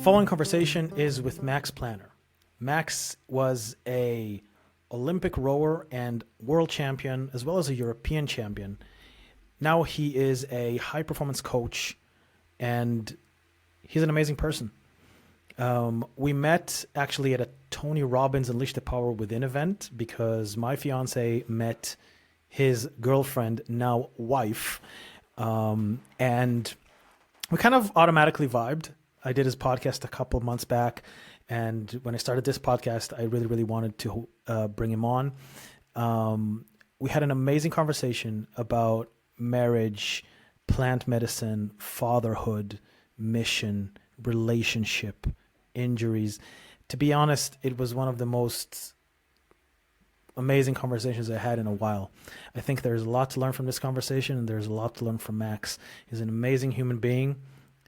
following conversation is with Max Planner. Max was a Olympic rower and world champion, as well as a European champion. Now he is a high-performance coach, and he's an amazing person. We met actually at a Tony Robbins Unleash the Power Within event because my fiance met his girlfriend, now wife, and we kind of automatically vibed. I did his podcast a couple of months back, and when I started this podcast, I really, really wanted to bring him on. We had an amazing conversation about marriage, plant medicine, fatherhood, mission, relationship, injuries. To be honest, it was one of the most amazing conversations I had in a while. I think there's a lot to learn from this conversation, and there's a lot to learn from Max. He's an amazing human being,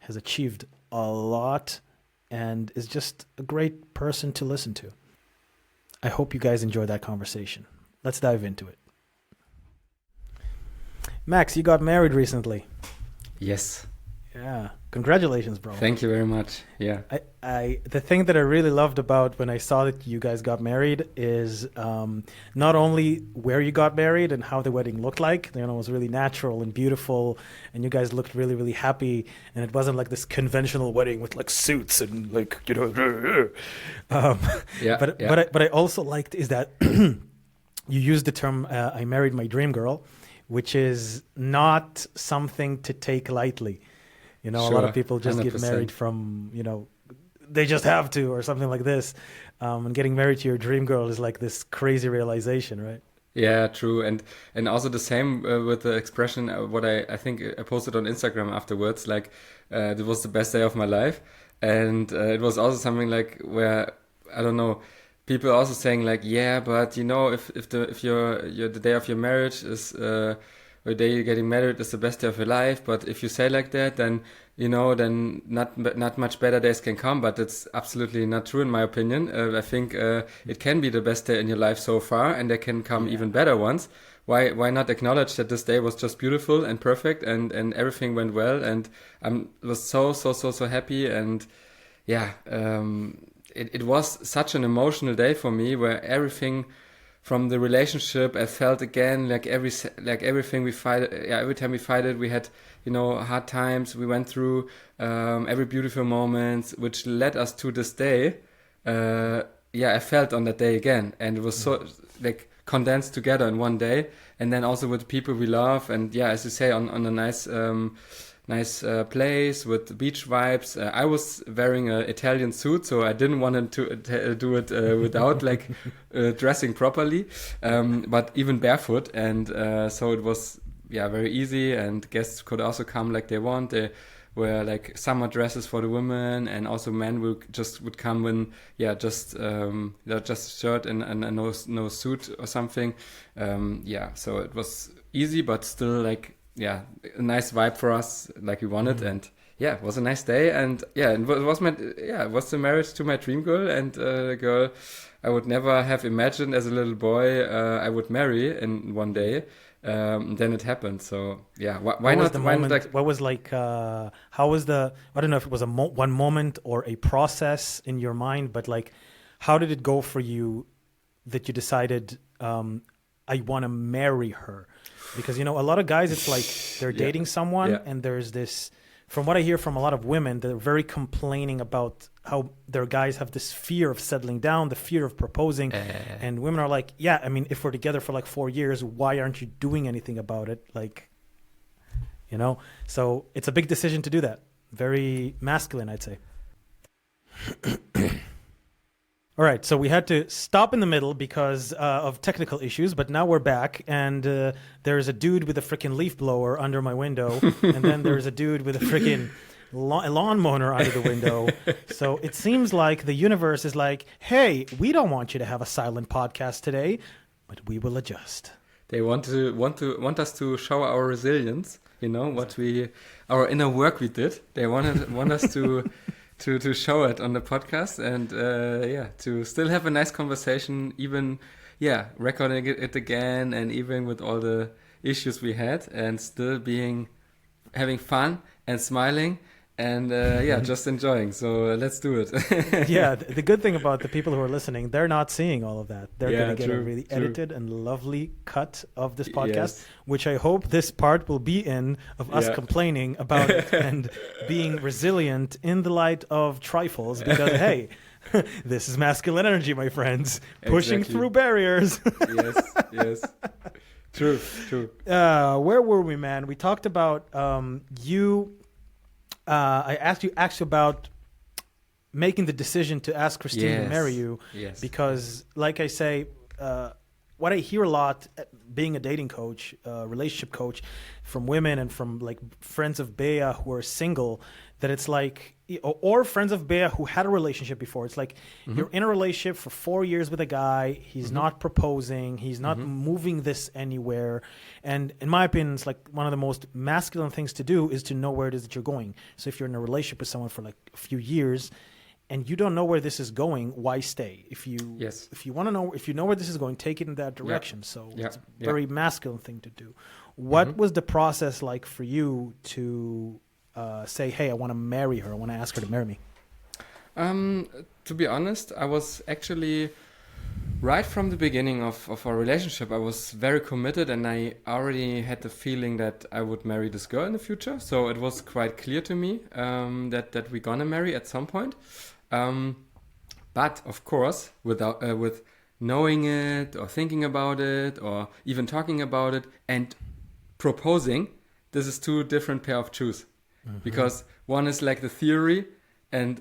has achieved a lot, and is just a great person to listen to. I hope you guys enjoy that conversation. Let's dive into it. Max, you got married recently. Yes. Yeah. Congratulations, bro. Thank you very much. Yeah. The thing that I really loved about when I saw that you guys got married is not only where you got married and how the wedding looked like. You know, it was really natural and beautiful, and you guys looked really, really happy. And it wasn't like this conventional wedding with like suits and like, you know. But I also liked is that you used the term "I married my dream girl," which is not something to take lightly. You know, Sure, a lot of people just 100%. get married from, you know, they just have to or something like this. And getting married to your dream girl is like this crazy realization, right? Yeah, true. And also the same with the expression, what I think I posted on Instagram afterwards, like it was the best day of my life. And it was also something like where, I don't know, people also saying like, yeah, but you know, if your the day of your marriage is the day you're getting married is the best day of your life, but if you say like that, then you know, then not much better days can come. But it's absolutely not true in my opinion. I think it can be the best day in your life so far, and there can come even better ones. Why not acknowledge that this day was just beautiful and perfect, and everything went well, and I was so happy, and yeah, it was such an emotional day for me where everything from the relationship, I felt again like everything we fight. Yeah, every time we fight it, we had, you know, hard times we went through, every beautiful moments which led us to this day. I felt on that day again, and it was so like condensed together in one day, and then also with people we love, and yeah, as you say, on a nice place with beach vibes. I was wearing an Italian suit, so I didn't want to do it without like dressing properly, but even barefoot. And so it was very easy, and guests could also come like they want. They were like summer dresses for the women, and also men would come in just shirt and no suit or something. So it was easy, but still like a nice vibe for us, like we wanted. And it was a nice day, and it was the marriage to my dream girl, and a girl I would never have imagined as a little boy I would marry in one day. Then it happened. So why not? What was like? How was the? I don't know if it was one moment or a process in your mind, but like, how did it go for you that you decided I want to marry her? Because, you know, a lot of guys, it's like they're dating someone and there's this, from what I hear from a lot of women, they're very complaining about how their guys have this fear of settling down, the fear of proposing. And women are like, yeah, I mean, if we're together for like 4 years, why aren't you doing anything about it? Like, you know, so it's a big decision to do that. Very masculine, I'd say. All right, so we had to stop in the middle because of technical issues, but now we're back, and there's a dude with a freaking leaf blower under my window, and then there's a dude with a freaking lawn mower under the window. So it seems like the universe is like, hey, we don't want you to have a silent podcast today, but we will adjust. They want us to show our resilience, you know, our inner work we did. They want us to to show it on the podcast, and to still have a nice conversation, even recording it again, and even with all the issues we had, and still having fun and smiling and just enjoying. So let's do it. Yeah, the good thing about the people who are listening, they're not seeing all of that. They're Yeah, going to get a true, really true. edited and lovely cut of this podcast, Yes. which I hope this part will be in of us Yeah. complaining about it and being resilient in the light of trifles. Because hey, this is masculine energy, my friends, pushing Exactly. through barriers. Yes, yes. True, true. Where were we, man? We talked about you. I asked you about making the decision to ask Christine to Yes. marry you, Yes. because, like I say, what I hear a lot, being a dating coach, relationship coach, from women and from like friends of Bea who are single, that it's like, or friends of Bea who had a relationship before. It's like you're in a relationship for 4 years with a guy. He's not proposing. He's not moving this anywhere. And in my opinion, it's like one of the most masculine things to do is to know where it is that you're going. So if you're in a relationship with someone for like a few years and you don't know where this is going, why stay? If you Yes. if you want to know, if you know where this is going, take it in that direction. So Yeah. it's a Yeah. very masculine thing to do. What was the process like for you to say, hey, I want to marry her. I want to ask her to marry me? To be honest, I was actually right from the beginning of our relationship. I was very committed, and I already had the feeling that I would marry this girl in the future. So it was quite clear to me that we're gonna marry at some point. But of course, with knowing it or thinking about it or even talking about it and proposing, this is two different pair of shoes. Because one is like the theory and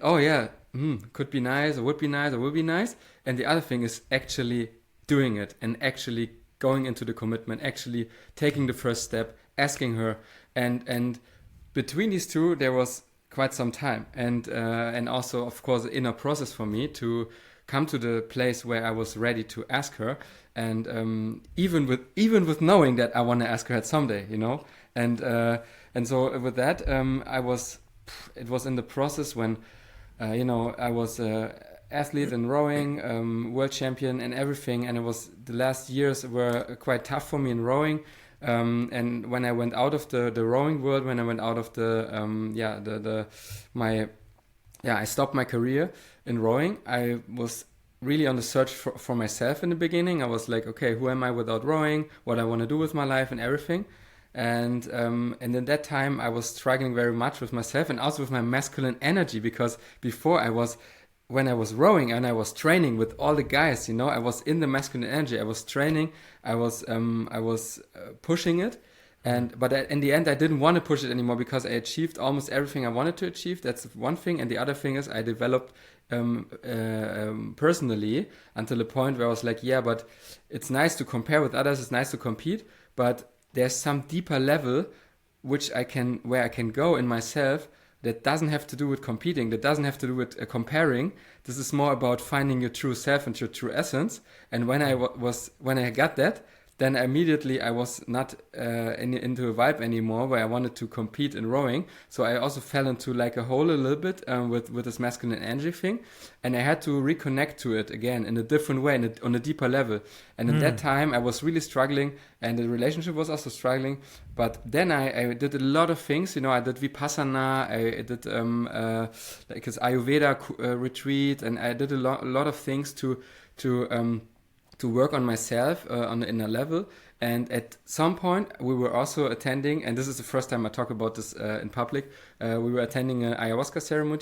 could be nice or would be nice or will be nice, and the other thing is actually doing it and actually going into the commitment, actually taking the first step, asking her, and between these two there was quite some time, and also of course the inner process for me to come to the place where I was ready to ask her, and even with knowing that I want to ask her at someday, and so with that, it was in the process when, I was an athlete in rowing, world champion and everything. And the last years were quite tough for me in rowing. And when I went out of the rowing world, when I went out of I stopped my career in rowing. I was really on the search for myself in the beginning. I was like, okay, who am I without rowing? What I want to do with my life and everything. And in that time I was struggling very much with myself and also with my masculine energy, because before when I was rowing and I was training with all the guys, I was in the masculine energy. I was training, I was pushing it, but in the end I didn't want to push it anymore because I achieved almost everything I wanted to achieve. That's one thing, and the other thing is I developed personally until the point where I was like, yeah, but it's nice to compare with others, it's nice to compete, but there's some deeper level where I can go in myself that doesn't have to do with competing, that doesn't have to do with comparing. This is more about finding your true self and your true essence. And when I got that, then immediately I was not into a vibe anymore where I wanted to compete in rowing. So I also fell into like a hole a little bit with this masculine energy thing. And I had to reconnect to it again in a different way, on a deeper level. And in that time, I was really struggling, and the relationship was also struggling. But then I did a lot of things. I did Vipassana, I did like his Ayurveda retreat, and I did a lot of things to work on myself on the inner level. And at some point we were also attending, and this is the first time I talk about this in public, we were attending an ayahuasca ceremony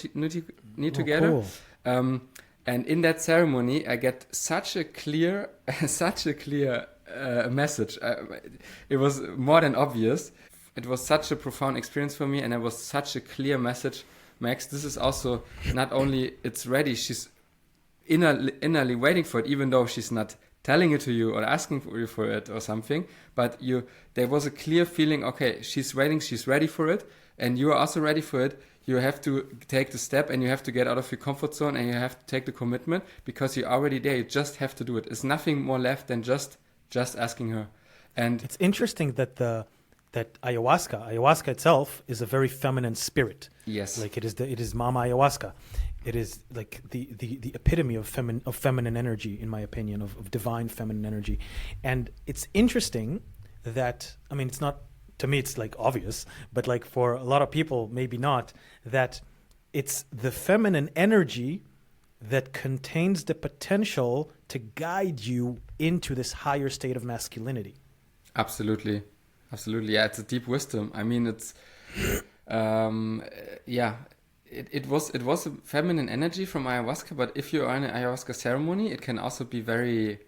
together. Cool. And in that ceremony I get such a clear message. It was more than obvious. It was such a profound experience for me, and it was such a clear message. Max, this is also not only it's ready, she's innerly waiting for it, even though she's not telling it to you or asking for it or something, but there was a clear feeling, okay, she's waiting, she's ready for it, and you are also ready for it. You have to take the step, and you have to get out of your comfort zone, and you have to take the commitment, because you're already there. You just have to do it. There's nothing more left than just asking her. And It's interesting that that ayahuasca itself is a very feminine spirit. yes, Like it is Mama Ayahuasca. It is like the epitome of feminine energy, in my opinion, of divine feminine energy. And it's interesting that, it's not to me it's like obvious, but like for a lot of people maybe not, that it's the feminine energy that contains the potential to guide you into this higher state of masculinity. Absolutely. Absolutely. Yeah, it's a deep wisdom. I mean, it's yeah, it was a feminine energy from ayahuasca, but if you are in an ayahuasca ceremony, it can also be very,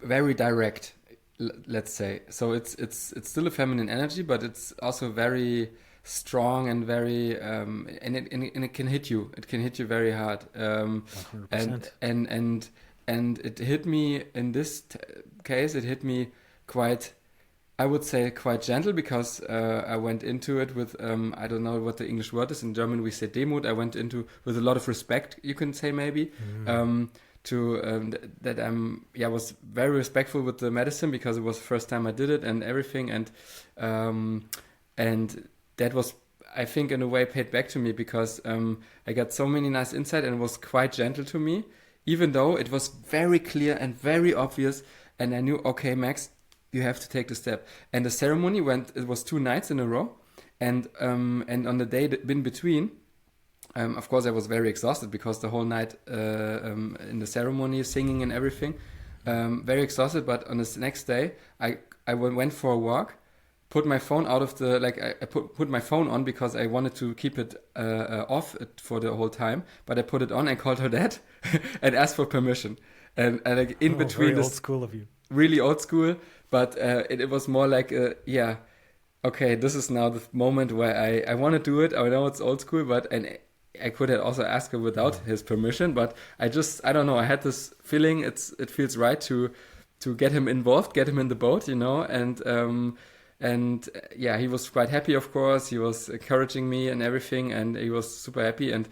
very direct, let's say. So it's still a feminine energy, but it's also very strong and very and it can hit you. It can hit you very hard. 100%. And it hit me in this case. It hit me quite, I would say, quite gentle, because I went into it with I don't know what the English word is. In German we say Demut. I went into with a lot of respect, you can say maybe. That was very respectful with the medicine, because it was the first time I did it and everything, and that was, I think, in a way paid back to me, because I got so many nice insight, and it was quite gentle to me, even though it was very clear and very obvious, and I knew, okay, Max, you have to take the step. And the ceremony it was 2 nights in a row, and on the day in between, of course I was very exhausted, because the whole night in the ceremony, singing and everything, very exhausted. But on the next day, I went for a walk, put my phone out of the, like, I put my phone on, because I wanted to keep it off for the whole time, but I put it on and called her dad and asked for permission. And like in between, very this old school of you. really old school, but it was more like, okay, this is now the moment where I want to do it. I know it's old school, and I could have also asked her without his permission, but I don't know, I had this feeling it feels right to get him involved, get him in the boat, and he was quite happy, of course. He was encouraging me and everything, and he was super happy, and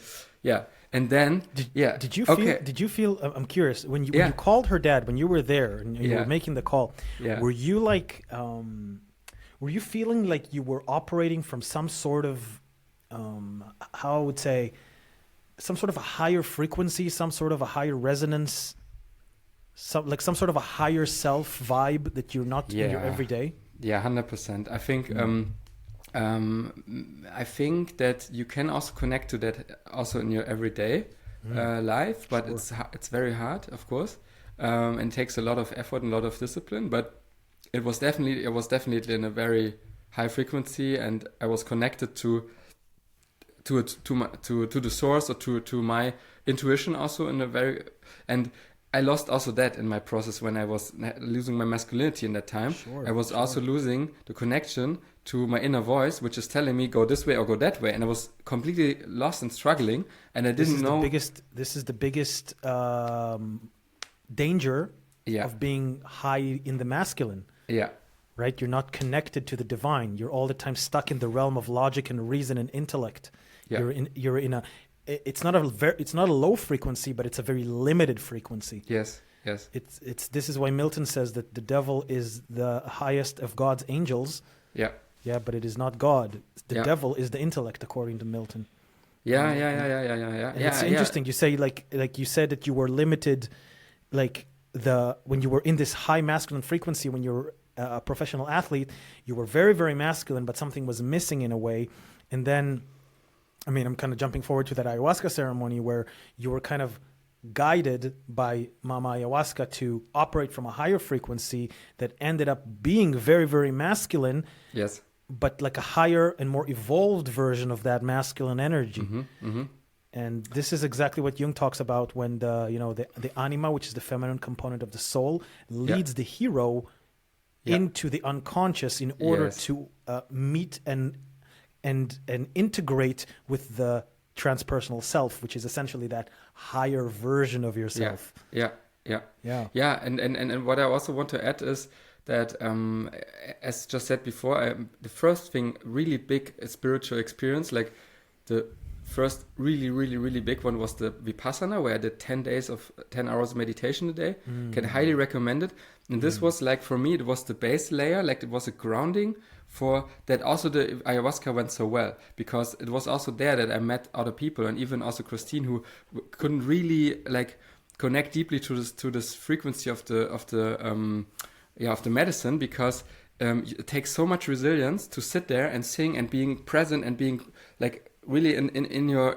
and then did you feel I'm curious, when you called her dad, when you were there and you were making the call, were you like were you feeling like you were operating from some sort of how I would say, some sort of a higher frequency, some sort of a higher resonance, some sort of a higher self vibe that you're not in your everyday? 100%. I think I think that you can also connect to that also in your everyday life, but it's very hard, of course, and takes a lot of effort and a lot of discipline. But it was definitely in a very high frequency, and I was connected to the source, or to my intuition also in a very, and I lost also that in my process when I was losing my masculinity in that time. I was also losing the connection to my inner voice, which is telling me go this way or go that way, and I was completely lost and struggling, and I didn't know. This is the biggest danger of being high in the masculine. Yeah. Right? You're not connected to the divine. You're all the time stuck in the realm of logic and reason and intellect. Yeah. You're in a it's not a low frequency, but it's a very limited frequency. Yes. This is why Milton says that the devil is the highest of God's angels. Yeah. Yeah, but it is not God. The devil is the intellect, according to Milton. Yeah. It's interesting. You say like you said that you were limited, like when you were in this high masculine frequency, when you were a professional athlete, you were very, very masculine, but something was missing in a way. And then, I mean, I'm kind of jumping forward to that ayahuasca ceremony where you were kind of guided by Mama Ayahuasca to operate from a higher frequency that ended up being very, very masculine. Yes. But like a higher and more evolved version of that masculine energy. And this is exactly what Jung talks about when the anima, which is the feminine component of the soul, leads the hero into the unconscious in order to meet and integrate with the transpersonal self, which is essentially that higher version of yourself. Yeah. And what I also want to add is that, as just said before, the first thing, really big spiritual experience, like the first really, really, really big one was the Vipassana, where I did 10 days of 10 hours meditation a day. Can highly recommend it. And this was like, for me, it was the base layer, like it was a grounding for that. Also the ayahuasca went so well, because it was also there that I met other people, and even also Christine, who couldn't really like connect deeply to this frequency of the medicine, because it takes so much resilience to sit there and sing and being present and being like really in your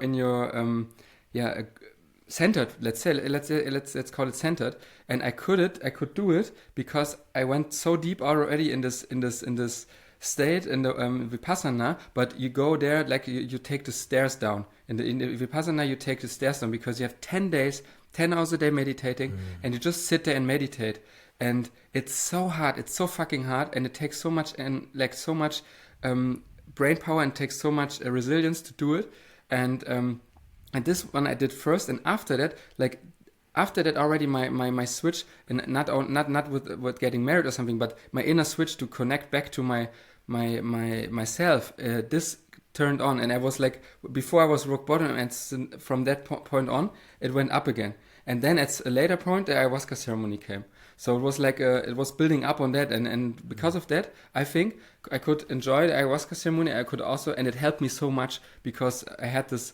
centered. Let's call it centered. And I could do it because I went so deep already in this state in the Vipassana. But you go there like you take the stairs down. In the Vipassana you take the stairs down because you have 10 days, 10 hours a day meditating, and you just sit there and meditate. And it's so hard, it's so fucking hard, and it takes so much brain power and takes so much resilience to do it. And this one I did first, and after that already my switch, and not with getting married or something, but my inner switch to connect back to myself. This turned on, and I was like, before I was rock bottom, and from that point on, it went up again. And then at a later point, the ayahuasca ceremony came. So it was like it was building up on that, and because of that, I think I could enjoy the ayahuasca ceremony. I could also, and it helped me so much because I had this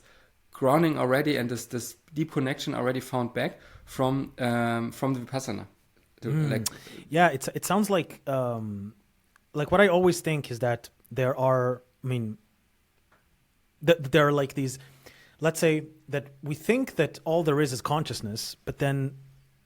grounding already and this deep connection already found back from the Vipassana. It sounds like what I always think is that there are, there are like these, let's say that we think that all there is consciousness, but then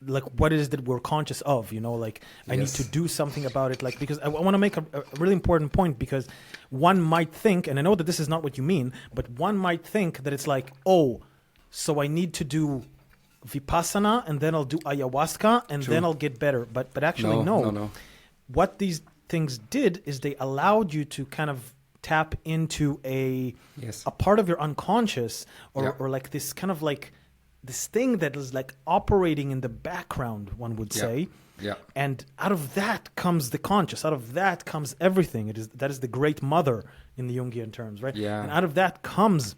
like what is that we're conscious of, I need to do something about it, because I want to make a really important point, because one might think, and I know that this is not what you mean, but one might think that it's like, oh, so I need to do Vipassana and then I'll do ayahuasca and then I'll get better, but actually no. What these things did is they allowed you to kind of tap into a part of your unconscious, or like this kind of like this thing that is like operating in the background, one would say. Yeah. And out of that comes the conscious. Out of that comes everything. That is the great mother in the Jungian terms, right? Yeah. And out of that comes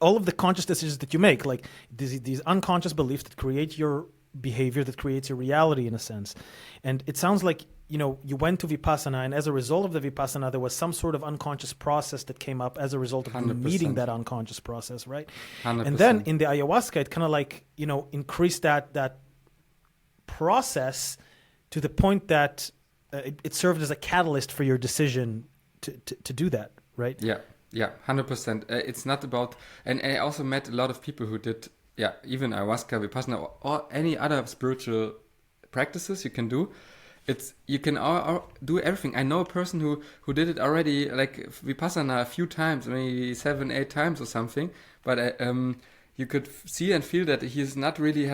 all of the conscious decisions that you make, like these unconscious beliefs that create your behavior, that creates your reality in a sense. And it sounds like, you went to Vipassana, and as a result of the Vipassana, there was some sort of unconscious process that came up as a result of you meeting that unconscious process, right? 100%. And then in the ayahuasca, it kind of like, increased that process to the point that it served as a catalyst for your decision to do that, right? Yeah, 100%. It's not about, and I also met a lot of people who did, even ayahuasca, Vipassana, or any other spiritual practices you can do. You can all do everything. I know a person who did it already, like Vipassana, a few times, maybe 7-8 times or something. But you could see and feel that he's not really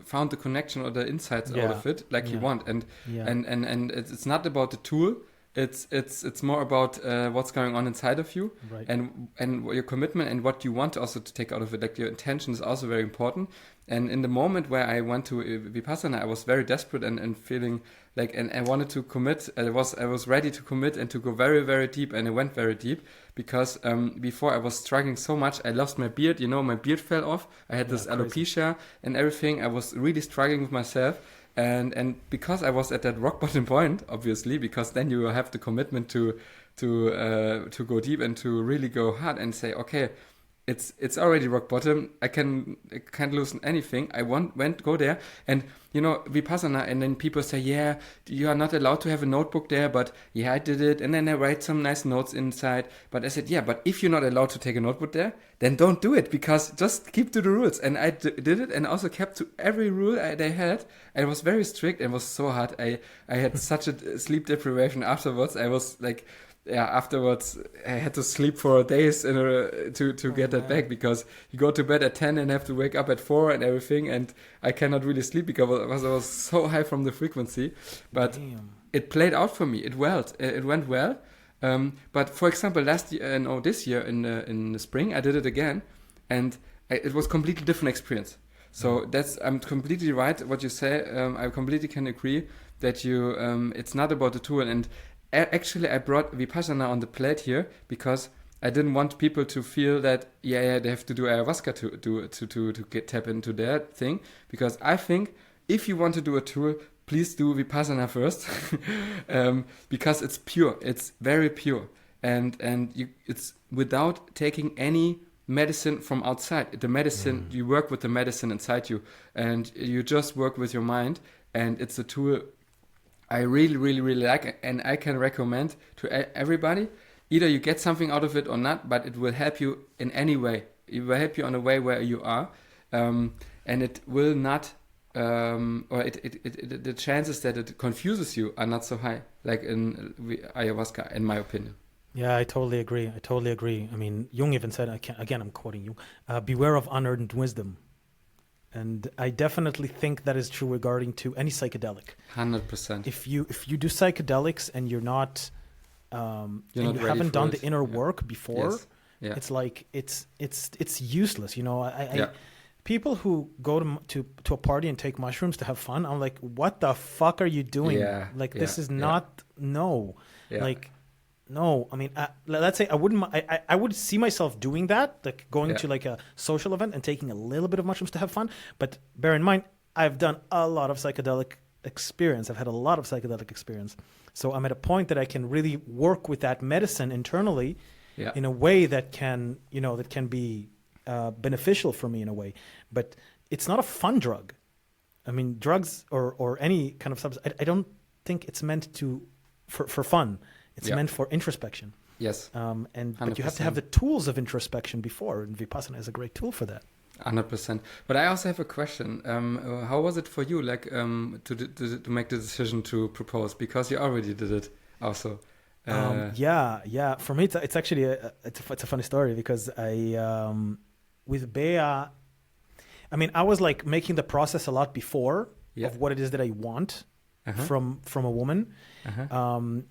found the connection or the insights out of it like he want. And it's not about the tool. It's more about what's going on inside of you, right. and your commitment and what you want also to take out of it. Like your intention is also very important. And in the moment where I went to Vipassana, I was very desperate and feeling like, and I wanted to commit. I was ready to commit and to go very, very deep, and I went very deep because before I was struggling so much. I lost my beard. My beard fell off. I had this alopecia and everything. I was really struggling with myself. And because I was at that rock bottom point, obviously, because then you have the commitment to go deep and to really go hard and say, okay, it's already rock bottom. I can't lose anything. I go there, and Vipassana, and then people say, yeah, you are not allowed to have a notebook there, but I did it, and then I write some nice notes inside. But I said, yeah, but if you're not allowed to take a notebook there, then don't do it, because just keep to the rules. And I did it, and also kept to every rule they had. I was very strict, and it was so hard. I had such a sleep deprivation afterwards. I was like, afterwards I had to sleep for days to get that back, because you go to bed at 10 and have to wake up at 4 and everything, and I cannot really sleep because I was so high from the frequency. But it played out for me. It went well. But for example, this year in the spring, I did it again, and it was completely different experience. So I'm completely right what you say. I completely can agree that it's not about the tool. And actually, I brought Vipassana on the plate here because I didn't want people to feel that they have to do ayahuasca to tap into their thing. Because I think if you want to do a tool, please do Vipassana first, because it's pure. It's very pure, and it's without taking any medicine from outside. The medicine, you work with the medicine inside you, and you just work with your mind, and it's a tool I really, really, really like, and I can recommend to everybody. Either you get something out of it or not, but it will help you in any way. It will help you on a way where you are, and it will not, or the chances that it confuses you are not so high, like in ayahuasca, in my opinion. Yeah, I totally agree. I mean, Jung even said, I'm quoting Jung, beware of unearned wisdom. And I definitely think that is true regarding to any psychedelic. 100%. If you do psychedelics and you're not, and you haven't done the inner work before, yes. it's like it's useless. You know, people who go to a party and take mushrooms to have fun, I'm like, what the fuck are you doing? This is not like. No, I mean, let's say I would see myself doing that, like going to like a social event and taking a little bit of mushrooms to have fun. But bear in mind, I've done a lot of psychedelic experience. I've had a lot of psychedelic experience. So I'm at a point that I can really work with that medicine internally in a way that can be beneficial for me in a way. But it's not a fun drug. I mean, drugs or any kind of substance, I don't think it's meant for fun. It's meant for introspection. Yes. But you have to have the tools of introspection before, and Vipassana is a great tool for that. 100%. But I also have a question. How was it for you, like, to make the decision to propose? Because you already did it also. Yeah. For me, it's actually it's a funny story because I with Bea, I mean, I was like making the process a lot before of what it is that I want. From a woman,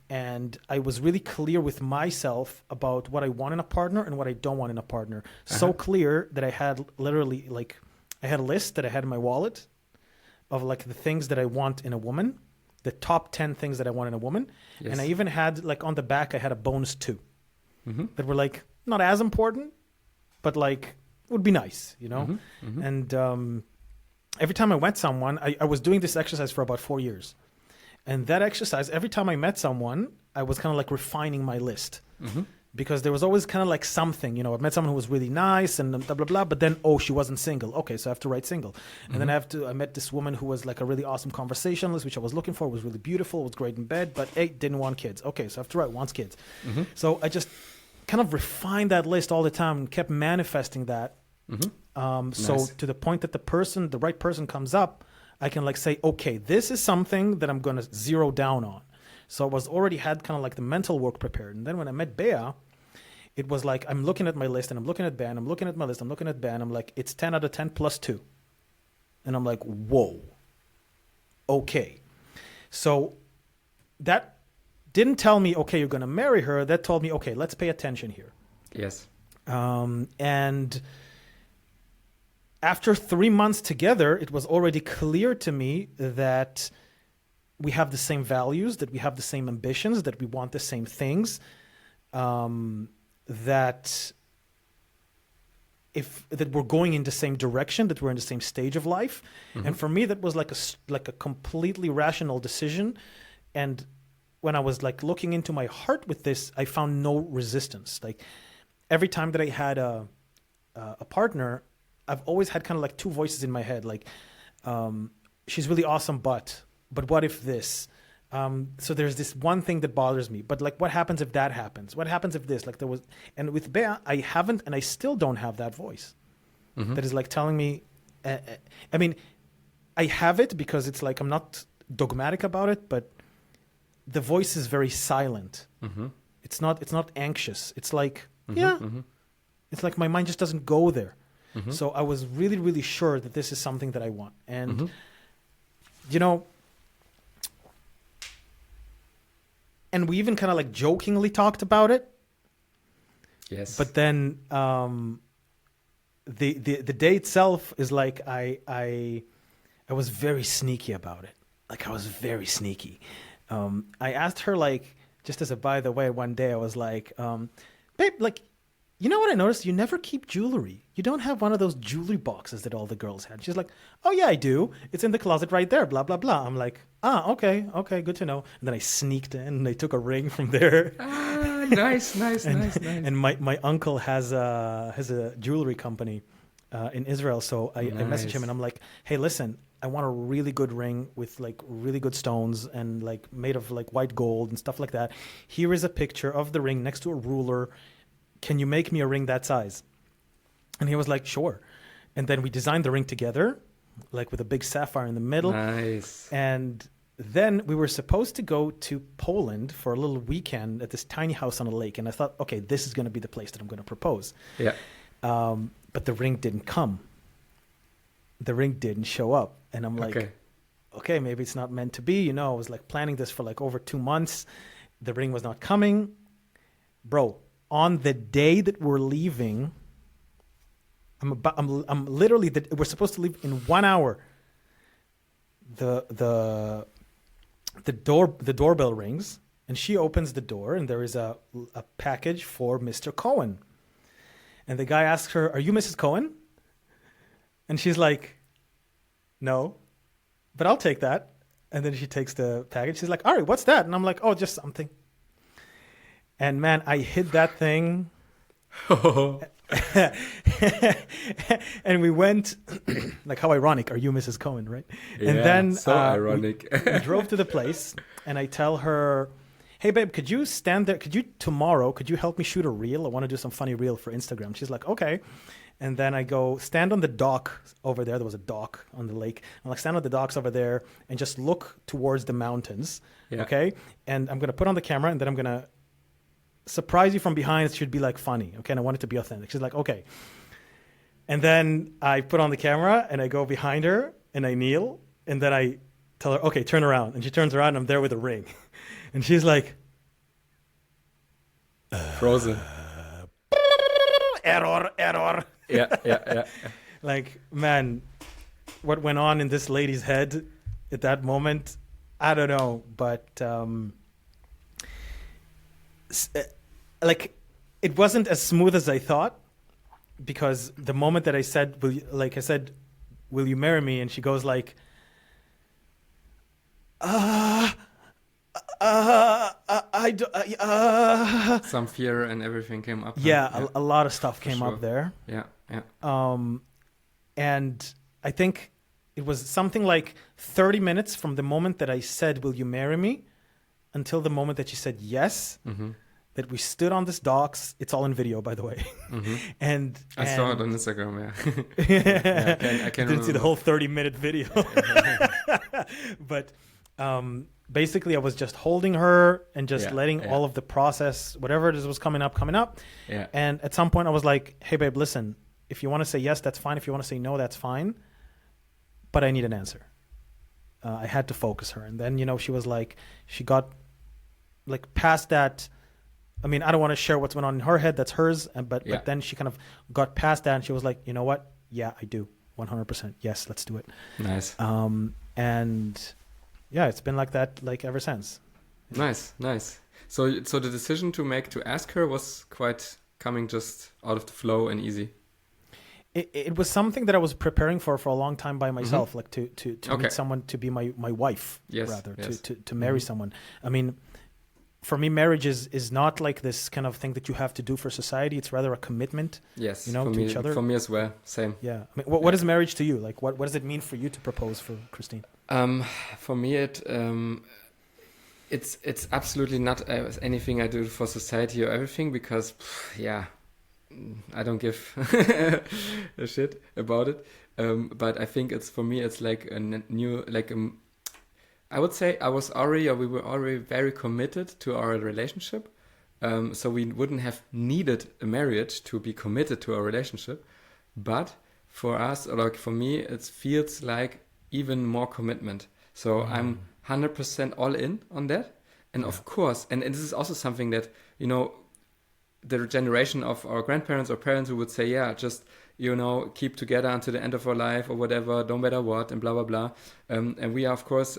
and I was really clear with myself about what I want in a partner and what I don't want in a partner. So clear that I had literally I had a list that I had in my wallet of like the things that I want in a woman, the top 10 things that I want in a woman, and I even had like on the back I had a bonus 2 that were like not as important, but like would be nice, you know, and. Every time I met someone, I was doing this exercise for about 4 years. And that exercise, every time I met someone, I was kind of like refining my list. Because there was always kind of like something, you know, I met someone who was really nice and blah, blah, blah. But then, she wasn't single. Okay, so I have to write single. And then I met this woman who was like a really awesome conversationalist, which I was looking for, was really beautiful, was great in bed, but didn't want kids. Okay, so I have to write wants kids. So I just kind of refined that list all the time and kept manifesting that. So to the point that the right person comes up, I can like say, okay, this is something that I'm going to zero down on. So I was already had kind of like the mental work prepared. And then when I met Bea, it was like, I'm looking at my list and I'm looking at Bea and I'm looking at my list, I'm looking at Bea and I'm like, it's 10 out of 10 plus 2. And I'm like, whoa, okay. So that didn't tell me, okay, you're going to marry her. That told me, okay, let's pay attention here. Yes. And after 3 months together, it was already clear to me that we have the same values, that we have the same ambitions, that we want the same things, that we're going in the same direction, that we're in the same stage of life. And for me, that was like a completely rational decision. And when I was like looking into my heart with this, I found no resistance. Like every time that I had a partner, I've always had kind of like 2 voices in my head, like, she's really awesome, but what if this? So there's this one thing that bothers me, but like, what happens if that happens? What happens if this? Like there was, and with Bea, I haven't, and I still don't have that voice that is like telling me, I mean, I have it because it's like, I'm not dogmatic about it, but the voice is very silent. It's not anxious. It's like, it's like my mind just doesn't go there. So I was really, really sure that this is something that I want. And, you know, and we even kind of like jokingly talked about it. Yes. But then the day itself is like I was very sneaky about it. Like I was very sneaky. I asked her, like, just as a by the way, one day I was like, babe, like, you know what I noticed? You never keep jewelry. You don't have one of those jewelry boxes that all the girls had. She's like, oh, yeah, I do. It's in the closet right there, blah, blah, blah. I'm like, okay, good to know. And then I sneaked in and I took a ring from there. Nice. And my uncle has a jewelry company. in Israel. So I messaged him and I'm like, hey, listen, I want a really good ring with like really good stones and like made of like white gold and stuff like that. Here is a picture of the ring next to a ruler. Can you make me a ring that size? And he was like, sure. And then we designed the ring together, like with a big sapphire in the middle. Nice. And then we were supposed to go to Poland for a little weekend at this tiny house on a lake. And I thought, okay, this is going to be the place that I'm going to propose. Yeah. But the ring didn't come. The ring didn't show up. And I'm like, okay, maybe it's not meant to be. You know, I was like planning this for like over 2 months. The ring was not coming. Bro, on the day that we're we're supposed to leave in 1 hour. The doorbell rings and she opens the door and there is a package for Mr. Cohen. And the guy asks her, are you Mrs. Cohen? And she's like, no, but I'll take that. And then she takes the package. She's like, all right, what's that? And I'm like, oh, just something. And man, I hid that thing. And we went, like, how ironic, are you Mrs. Cohen, right? Yeah, and then so ironic. we drove to the place and I tell her, hey babe, could you stand there? Could you help me shoot a reel? I want to do some funny reel for Instagram. She's like, okay. And then I go, stand on the dock over there. There was a dock on the lake. I'm like, stand on the docks over there and just look towards the mountains. Yeah. Okay. And I'm going to put on the camera and then I'm going to surprise you from behind. It should be like funny. Okay. And I want it to be authentic. She's like, okay. And then I put on the camera and I go behind her and I kneel and then I tell her, okay, turn around. And she turns around and I'm there with a ring. And she's like, frozen. Error. Yeah. Like, man, what went on in this lady's head at that moment, I don't know. But like, it wasn't as smooth as I thought, because the moment that I said, will you marry me? And she goes like, Some fear and everything came up. Yeah, a lot of stuff came up there. Yeah. And I think it was something like 30 minutes from the moment that I said, will you marry me, until the moment that she said yes, that we stood on this docks. It's all in video, by the way. And I saw it on Instagram, yeah. I didn't see the whole 30-minute video. But basically, I was just holding her and just letting all of the process, whatever it is was coming up. Yeah. And at some point, I was like, hey, babe, listen, if you want to say yes, that's fine. If you want to say no, that's fine. But I need an answer. I had to focus her. And then, she was like, she got like past that. I mean, I don't want to share what's going on in her head. That's hers. But then she kind of got past that and she was like, you know what? Yeah, I do. 100%. Yes, let's do it. Nice. And yeah, it's been like that like ever since. Nice. So the decision to ask her was quite coming just out of the flow and easy. It was something that I was preparing for a long time by myself, like to meet someone, to be my wife, to marry someone. I mean, for me, marriage is not like this kind of thing that you have to do for society. It's rather a commitment, to each other. For me as well, same. Yeah. I mean, what is marriage to you? Like, what does it mean for you to propose for Christine? For me, it's absolutely not anything I do for society or everything, because, I don't give a shit about it. But I think for me, it's like a new, I would say we were already very committed to our relationship. So we wouldn't have needed a marriage to be committed to our relationship. But for us, or like for me, it feels like even more commitment. So I'm 100% all in on that. And of course, and this is also something that, the generation of our grandparents or parents who would say, just, keep together until the end of our life or whatever, no matter what, and blah, blah, blah. And we are, of course,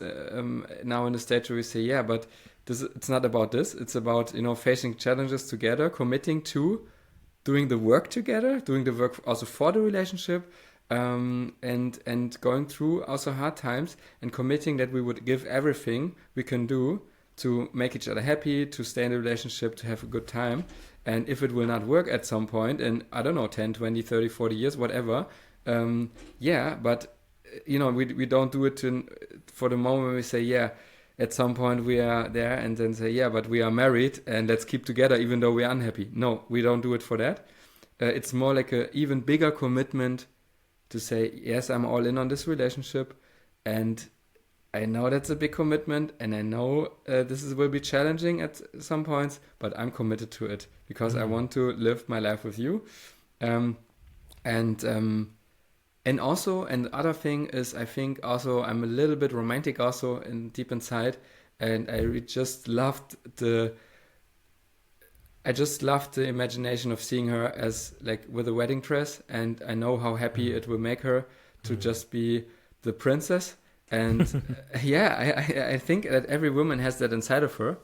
now in the stage where we say, but it's not about this. It's about, facing challenges together, committing to doing the work together, doing the work also for the relationship, and going through also hard times and committing that we would give everything we can do to make each other happy, to stay in the relationship, to have a good time. And if it will not work at some point in, I don't know, 10, 20, 30, 40 years, whatever, but we don't do it for the moment. We say, at some point we are there, and then say, but we are married and let's keep together even though we are unhappy. No, we don't do it for that. It's more like an even bigger commitment to say, yes, I'm all in on this relationship, and I know that's a big commitment, and I know will be challenging at some points, but I'm committed to it because I want to live my life with you. And also, and the other thing is, I think also I'm a little bit romantic also deep inside, and I just loved the imagination of seeing her as like with a wedding dress, and I know how happy it will make her to just be the princess. And I think that every woman has that inside of her,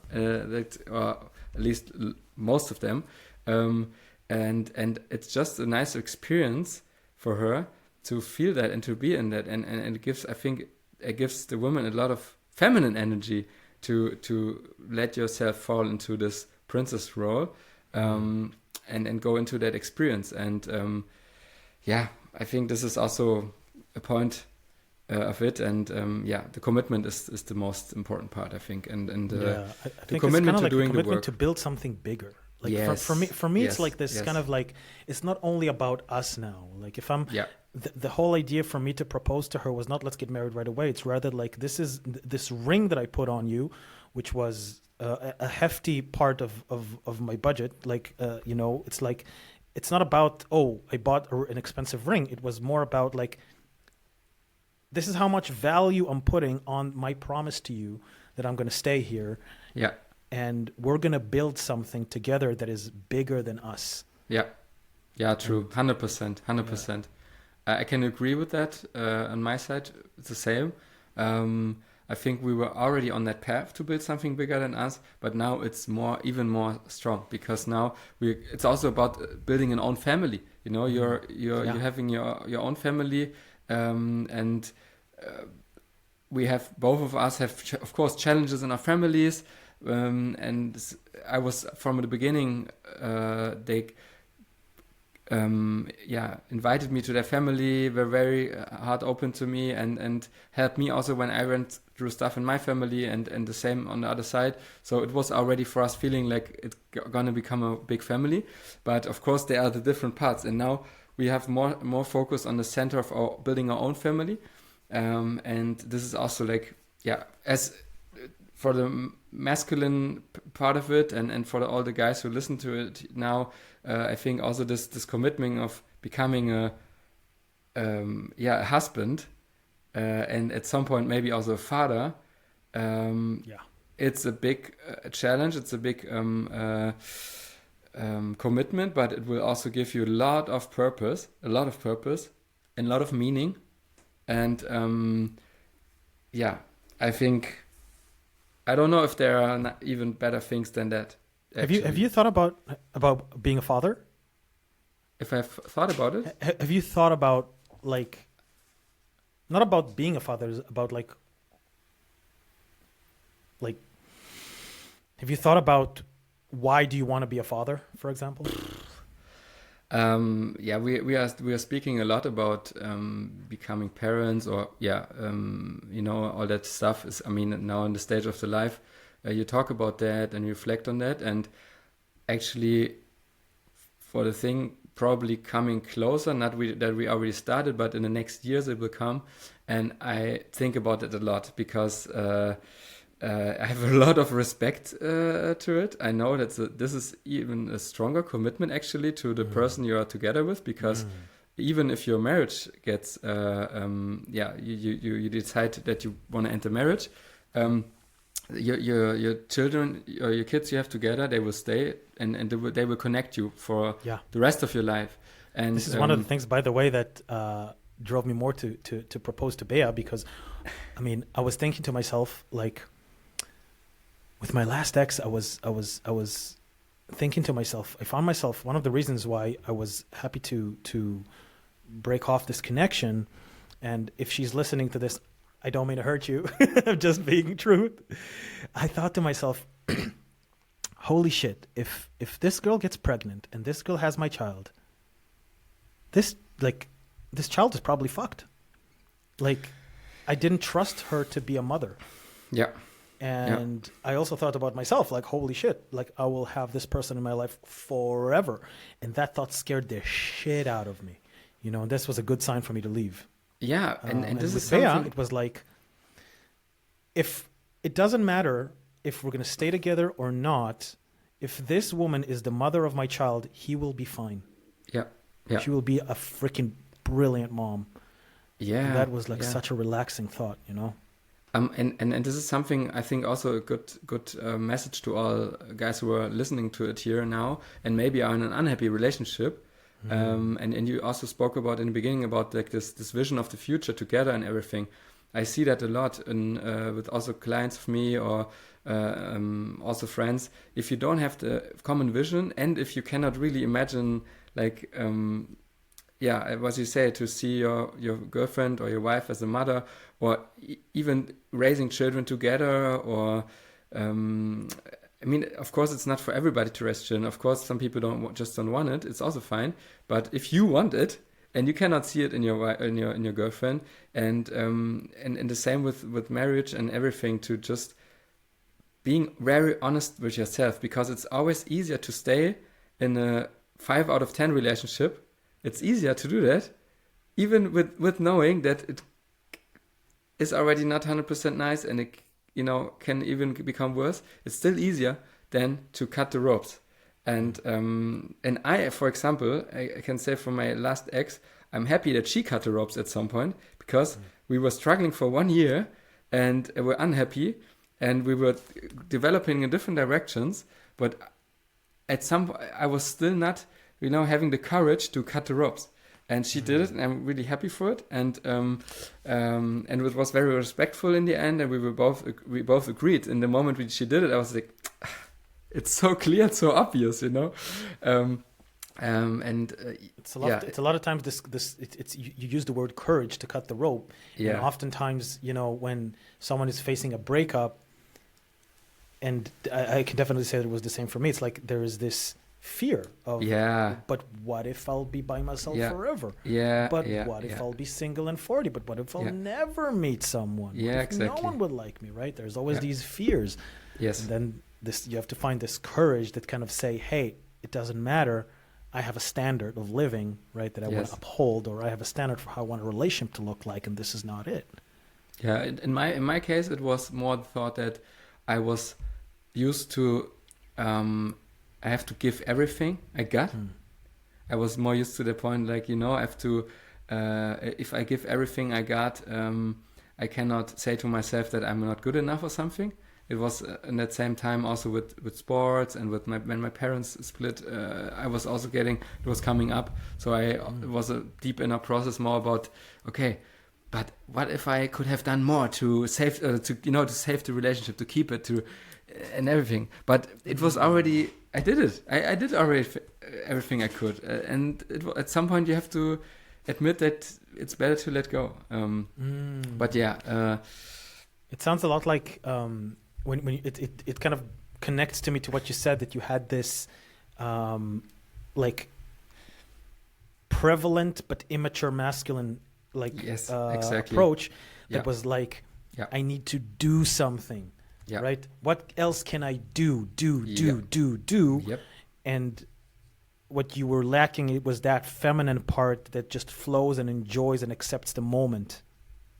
or at least most of them, and it's just a nice experience for her to feel that and to be in that, and it gives the woman a lot of feminine energy to let yourself fall into this princess role, and go into that experience. And I think this is also a point of it, and the commitment is the most important part, I think, and I the think commitment it's to doing the the work to build something bigger. Like yes. for me, yes. it's like this yes. kind of like, it's not only about us now. Like if I'm, yeah the whole idea for me to propose to her was not let's get married right away. It's rather like this ring that I put on you, which was a hefty part of my budget. Like it's like, it's not about, oh, I bought an expensive ring. It was more about like, this is how much value I'm putting on my promise to you that I'm going to stay here. Yeah. And we're going to build something together that is bigger than us. Yeah. Yeah, true. 100%. 100%. Yeah. I can agree with that. On my side, it's the same. I think we were already on that path to build something bigger than us, but now it's even more strong, because now it's also about building an own family. You're having your own family, and we have, both of us have, of course, challenges in our families. And I was from the beginning, they invited me to their family, were very heart open to me, and helped me also when I went through stuff in my family, and the same on the other side. So it was already for us feeling like it's gonna become a big family. But of course there are the different parts, and now we have more focus on the center of building our own family. And this is also like, as for the masculine part of it, and for all the guys who listen to it now, I think also this commitment of becoming a husband, and at some point maybe also a father. It's a big challenge. It's a big commitment, but it will also give you a lot of purpose, and a lot of meaning. And I think, I don't know if there are not even better things than that. Actually. Have you thought about being a father? If I've thought about it? Have you thought about, like, not about being a father, it's about like, have you thought about why do you want to be a father, for example? We are speaking a lot about becoming parents, or all that stuff is, now in the stage of the life, you talk about that and reflect on that, and actually for the thing probably coming closer, that we already started, but in the next years it will come, and I think about it a lot, because I have a lot of respect to it. I know that this is even a stronger commitment actually to the person you are together with, because even if your marriage gets, you decide that you want to enter marriage, your children or your kids you have together, they will stay, and they will connect you for the rest of your life. And this is one of the things, by the way, that drove me more to propose to Bea, because I was thinking to myself, like, with my last ex, I was thinking to myself, I found myself, one of the reasons why I was happy to break off this connection, and if she's listening to this, I don't mean to hurt you, I'm just being truth. I thought to myself, holy shit, if this girl gets pregnant and this girl has my child, this child is probably fucked. Like, I didn't trust her to be a mother. Yeah. And I also thought about myself, like, holy shit, like, I will have this person in my life forever. And that thought scared the shit out of me. You know, and this was a good sign for me to leave. Yeah. And this with is Bea, something... it was like, if it doesn't matter if we're going to stay together or not, if this woman is the mother of my child, he will be fine. Yeah. Yeah. She will be a freaking brilliant mom. Yeah. And that was like such a relaxing thought, you know? And this is something I think also a good message to all guys who are listening to it here now and maybe are in an unhappy relationship. And you also spoke about in the beginning about like this vision of the future together and everything. I see that a lot with also clients of me or also friends. If you don't have the common vision and if you cannot really imagine like what you say, to see your girlfriend or your wife as a mother, or even raising children together, or I mean, of course, it's not for everybody to raise children. Of course, some people don't want it. It's also fine. But if you want it and you cannot see it in your girlfriend, and the same with marriage and everything, to just being very honest with yourself, because it's always easier to stay in a 5 out of 10 relationship. It's easier to do that, even with knowing that it is already not 100% nice and it, you know, can even become worse. It's still easier than to cut the ropes. And I, for example, I can say for my last ex, I'm happy that she cut the ropes at some point, because we were struggling for 1 year and were unhappy and we were developing in different directions. But at some point, I was still not, you know, having the courage to cut the ropes. And she did it, and I'm really happy for it. And it was very respectful in the end, and we both agreed. In the moment she did it, I was like, it's so clear, it's so obvious, you know. It's a lot. It's a lot of times you use the word courage to cut the rope. Yeah. And oftentimes, you know, when someone is facing a breakup, and I can definitely say that it was the same for me. It's like there is this fear of, but what if I'll be by myself forever? But what if I'll be single and 40? But what if I'll never meet someone? Yeah, exactly. No one would like me, right? There's always these fears. Yes. And then you have to find this courage that kind of say, hey, it doesn't matter. I have a standard of living, right, that I want to uphold, or I have a standard for how I want a relationship to look like, and this is not it. Yeah, in my case, it was more the thought that I was used to, I have to give everything I got. I was more used to the point, like, you know, I have to, if I give everything I got, I cannot say to myself that I'm not good enough or something. It was in that same time also with sports and with when my parents split, I was also it was coming up. So it was a deep inner process more about, okay, but what if I could have done more to save, to save the relationship, to keep it, and everything. But it was already, I did it. I did already everything I could. And at some point you have to admit that it's better to let go. But it sounds a lot like when it kind of connects to me to what you said, that you had this like prevalent but immature masculine approach that was like, I need to do something. Yeah. Right? What else can I do? Yep. And what you were lacking, it was that feminine part that just flows and enjoys and accepts the moment.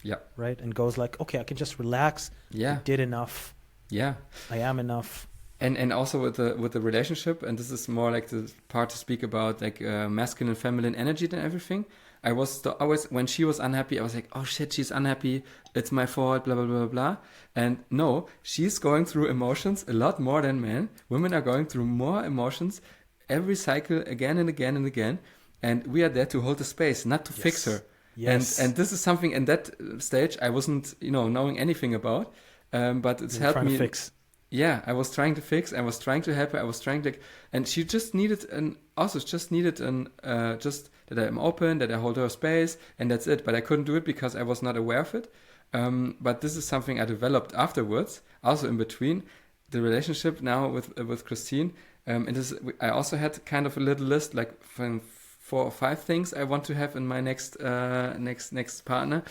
Yeah. Right? And goes like, okay, I can just relax. Yeah. I did enough. Yeah. I am enough. And also with the relationship, and this is more like the part to speak about, like masculine and feminine energy and everything. I was always, when she was unhappy, I was like, oh shit, she's unhappy. It's my fault, blah, blah, blah, blah. And no, she's going through emotions a lot more than men. Women are going through more emotions every cycle again and again and again. And we are there to hold the space, not to fix her. Yes. And this is something in that stage I wasn't, knowing anything about. But it's helped me. To fix. Yeah, I was trying to fix. I was trying to help her. I was trying to, and she just needed just that I'm open, that I hold her space, and that's it. But I couldn't do it because I was not aware of it. But this is something I developed afterwards, also in between. the relationship now with Christine, I also had kind of a little list, like from 4 or 5 things I want to have in my next partner.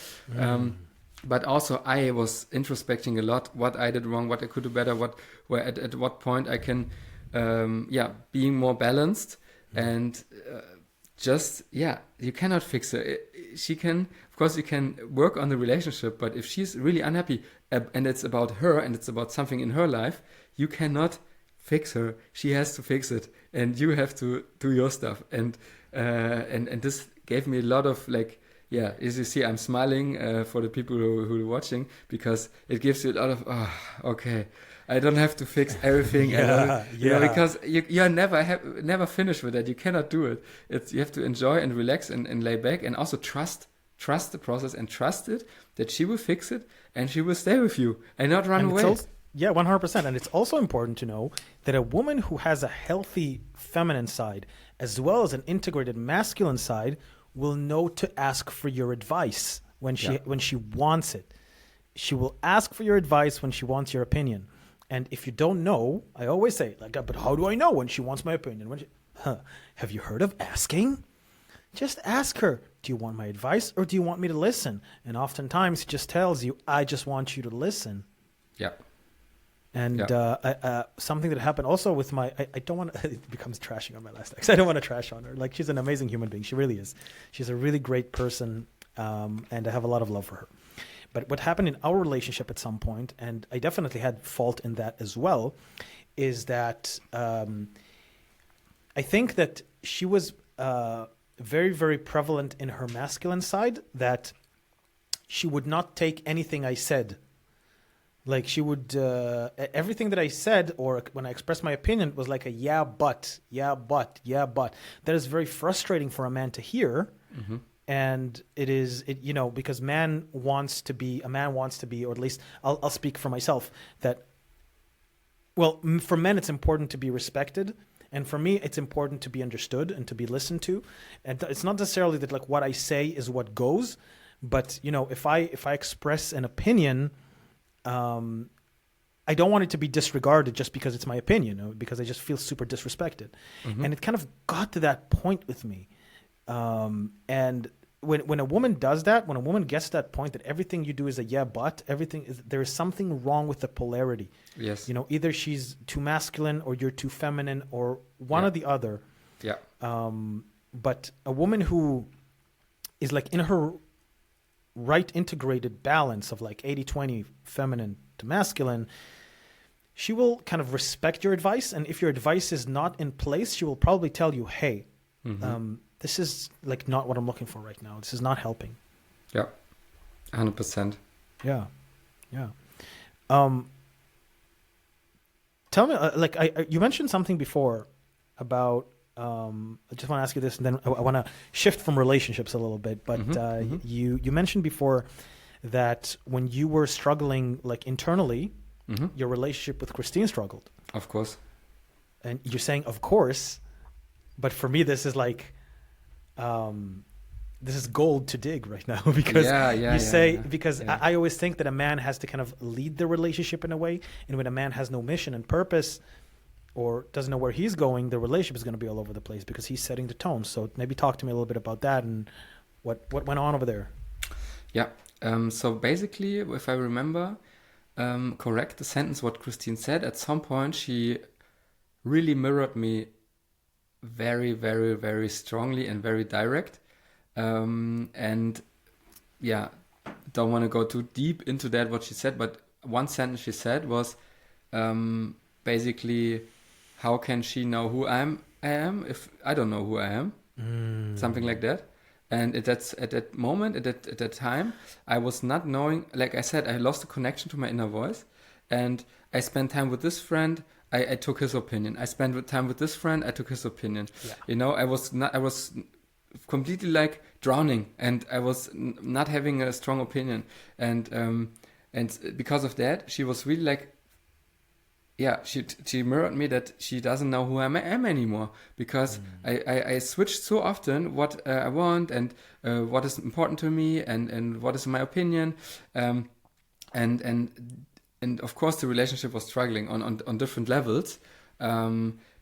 But also I was introspecting a lot, what I did wrong, what I could do better, where at what point I can, being more balanced and you cannot fix her. She can, of course, you can work on the relationship, but if she's really unhappy and it's about her and it's about something in her life, you cannot fix her. She has to fix it, and you have to do your stuff. And this gave me a lot of like. Yeah, as you see, I'm smiling for the people who are watching, because it gives you a lot of, okay, I don't have to fix everything. Because you're never finished with that. You cannot do it. You have to enjoy and relax and lay back, and also trust the process and trust it that she will fix it and she will stay with you and not run away. 100%. And it's also important to know that a woman who has a healthy feminine side as well as an integrated masculine side will know to ask for your advice when she wants it. She will ask for your advice when she wants your opinion. And if you don't know, I always say, like, but how do I know when she wants my opinion? Have you heard of asking? Just ask her, do you want my advice or do you want me to listen? And oftentimes she just tells you, I just want you to listen. Yeah. And something that happened also with I don't want to, it becomes trashing on my last ex. I don't want to trash on her. Like, she's an amazing human being. She really is. She's a really great person. And I have a lot of love for her. But what happened in our relationship at some point, and I definitely had fault in that as well, is that I think that she was very, very prevalent in her masculine side, that she would not take anything I said. Like, she would, everything that I said, or when I expressed my opinion, was like a yeah, but. That is very frustrating for a man to hear. Mm-hmm. And because a man wants to be, or at least I'll speak for myself, that, well, for men, it's important to be respected. And for me, it's important to be understood and to be listened to. And it's not necessarily that, like, what I say is what goes, but, if I express an opinion, I don't want it to be disregarded just because it's my opinion, because I just feel super disrespected. Mm-hmm. And it kind of got to that point with me. And when a woman does that, when a woman gets to that point that everything you do is a yeah, but there is something wrong with the polarity. Yes. Either she's too masculine or you're too feminine, or one or the other. Yeah. But a woman who is like in her right integrated balance of like 80-20 feminine to masculine, she will kind of respect your advice. And if your advice is not in place, she will probably tell you, hey, this is like not what I'm looking for right now. This is not helping. Yeah, 100%. Yeah. Tell me, you mentioned something before about, I just want to ask you this, and then I want to shift from relationships a little bit. But you mentioned before that when you were struggling, like, internally, your relationship with Christine struggled. Of course. And you're saying, of course, but for me, this is like, this is gold to dig right now, because I always think that a man has to kind of lead the relationship in a way. And when a man has no mission and purpose, or doesn't know where he's going, the relationship is going to be all over the place because he's setting the tone. So maybe talk to me a little bit about that and what went on over there. Yeah. So basically, if I remember correct, the sentence what Christine said, at some point she really mirrored me very, very, very strongly and very direct. And yeah, don't want to go too deep into that, what she said, but one sentence she said was basically, how can she know who I am if I don't know who I am? Something like that. And at that moment, at that time, I was not knowing, like I said, I lost the connection to my inner voice. And I spent time with this friend, I took his opinion. I spent time with this friend, I took his opinion. Yeah. I was completely like drowning, and I was not having a strong opinion. And because of that, she was really like, yeah, she mirrored me that she doesn't know who I am anymore, because I switched so often what I want and what is important to me and what is my opinion, and and of course the relationship was struggling on different levels,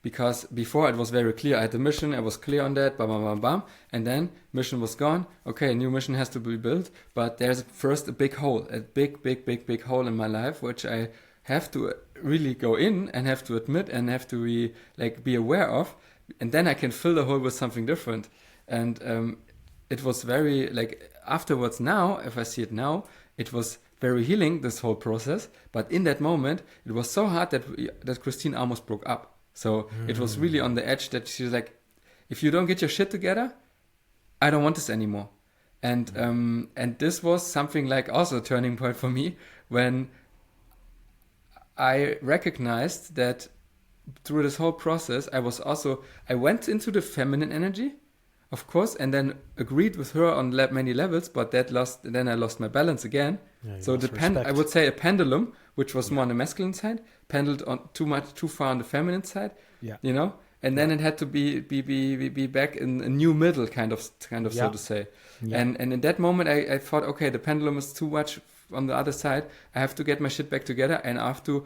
because before it was very clear. I had the mission, I was clear on that, bam, bam, bam, bam, and then mission was gone. Okay, a new mission has to be built, but there's first a big hole, a big hole in my life, which I have to really go in and have to admit and have to be aware of, and then I can fill the hole with something different. And it was very afterwards. Now, if I see it now, it was very healing, this whole process. But in that moment, it was so hard that Christine almost broke up. So it was really on the edge that she was like, if you don't get your shit together, I don't want this anymore. And this was something like also a turning point for me when I recognized that through this whole process, I went into the feminine energy, of course, and then agreed with her on many levels, but then I lost my balance again. Yeah, So I would say a pendulum, which was more on the masculine side, penduled on too far on the feminine side. Yeah. You know, and then it had to be back in a new middle, kind of so to say. Yeah. And in that moment, I thought, okay, the pendulum is too much on the other side. I have to get my shit back together, and I have to,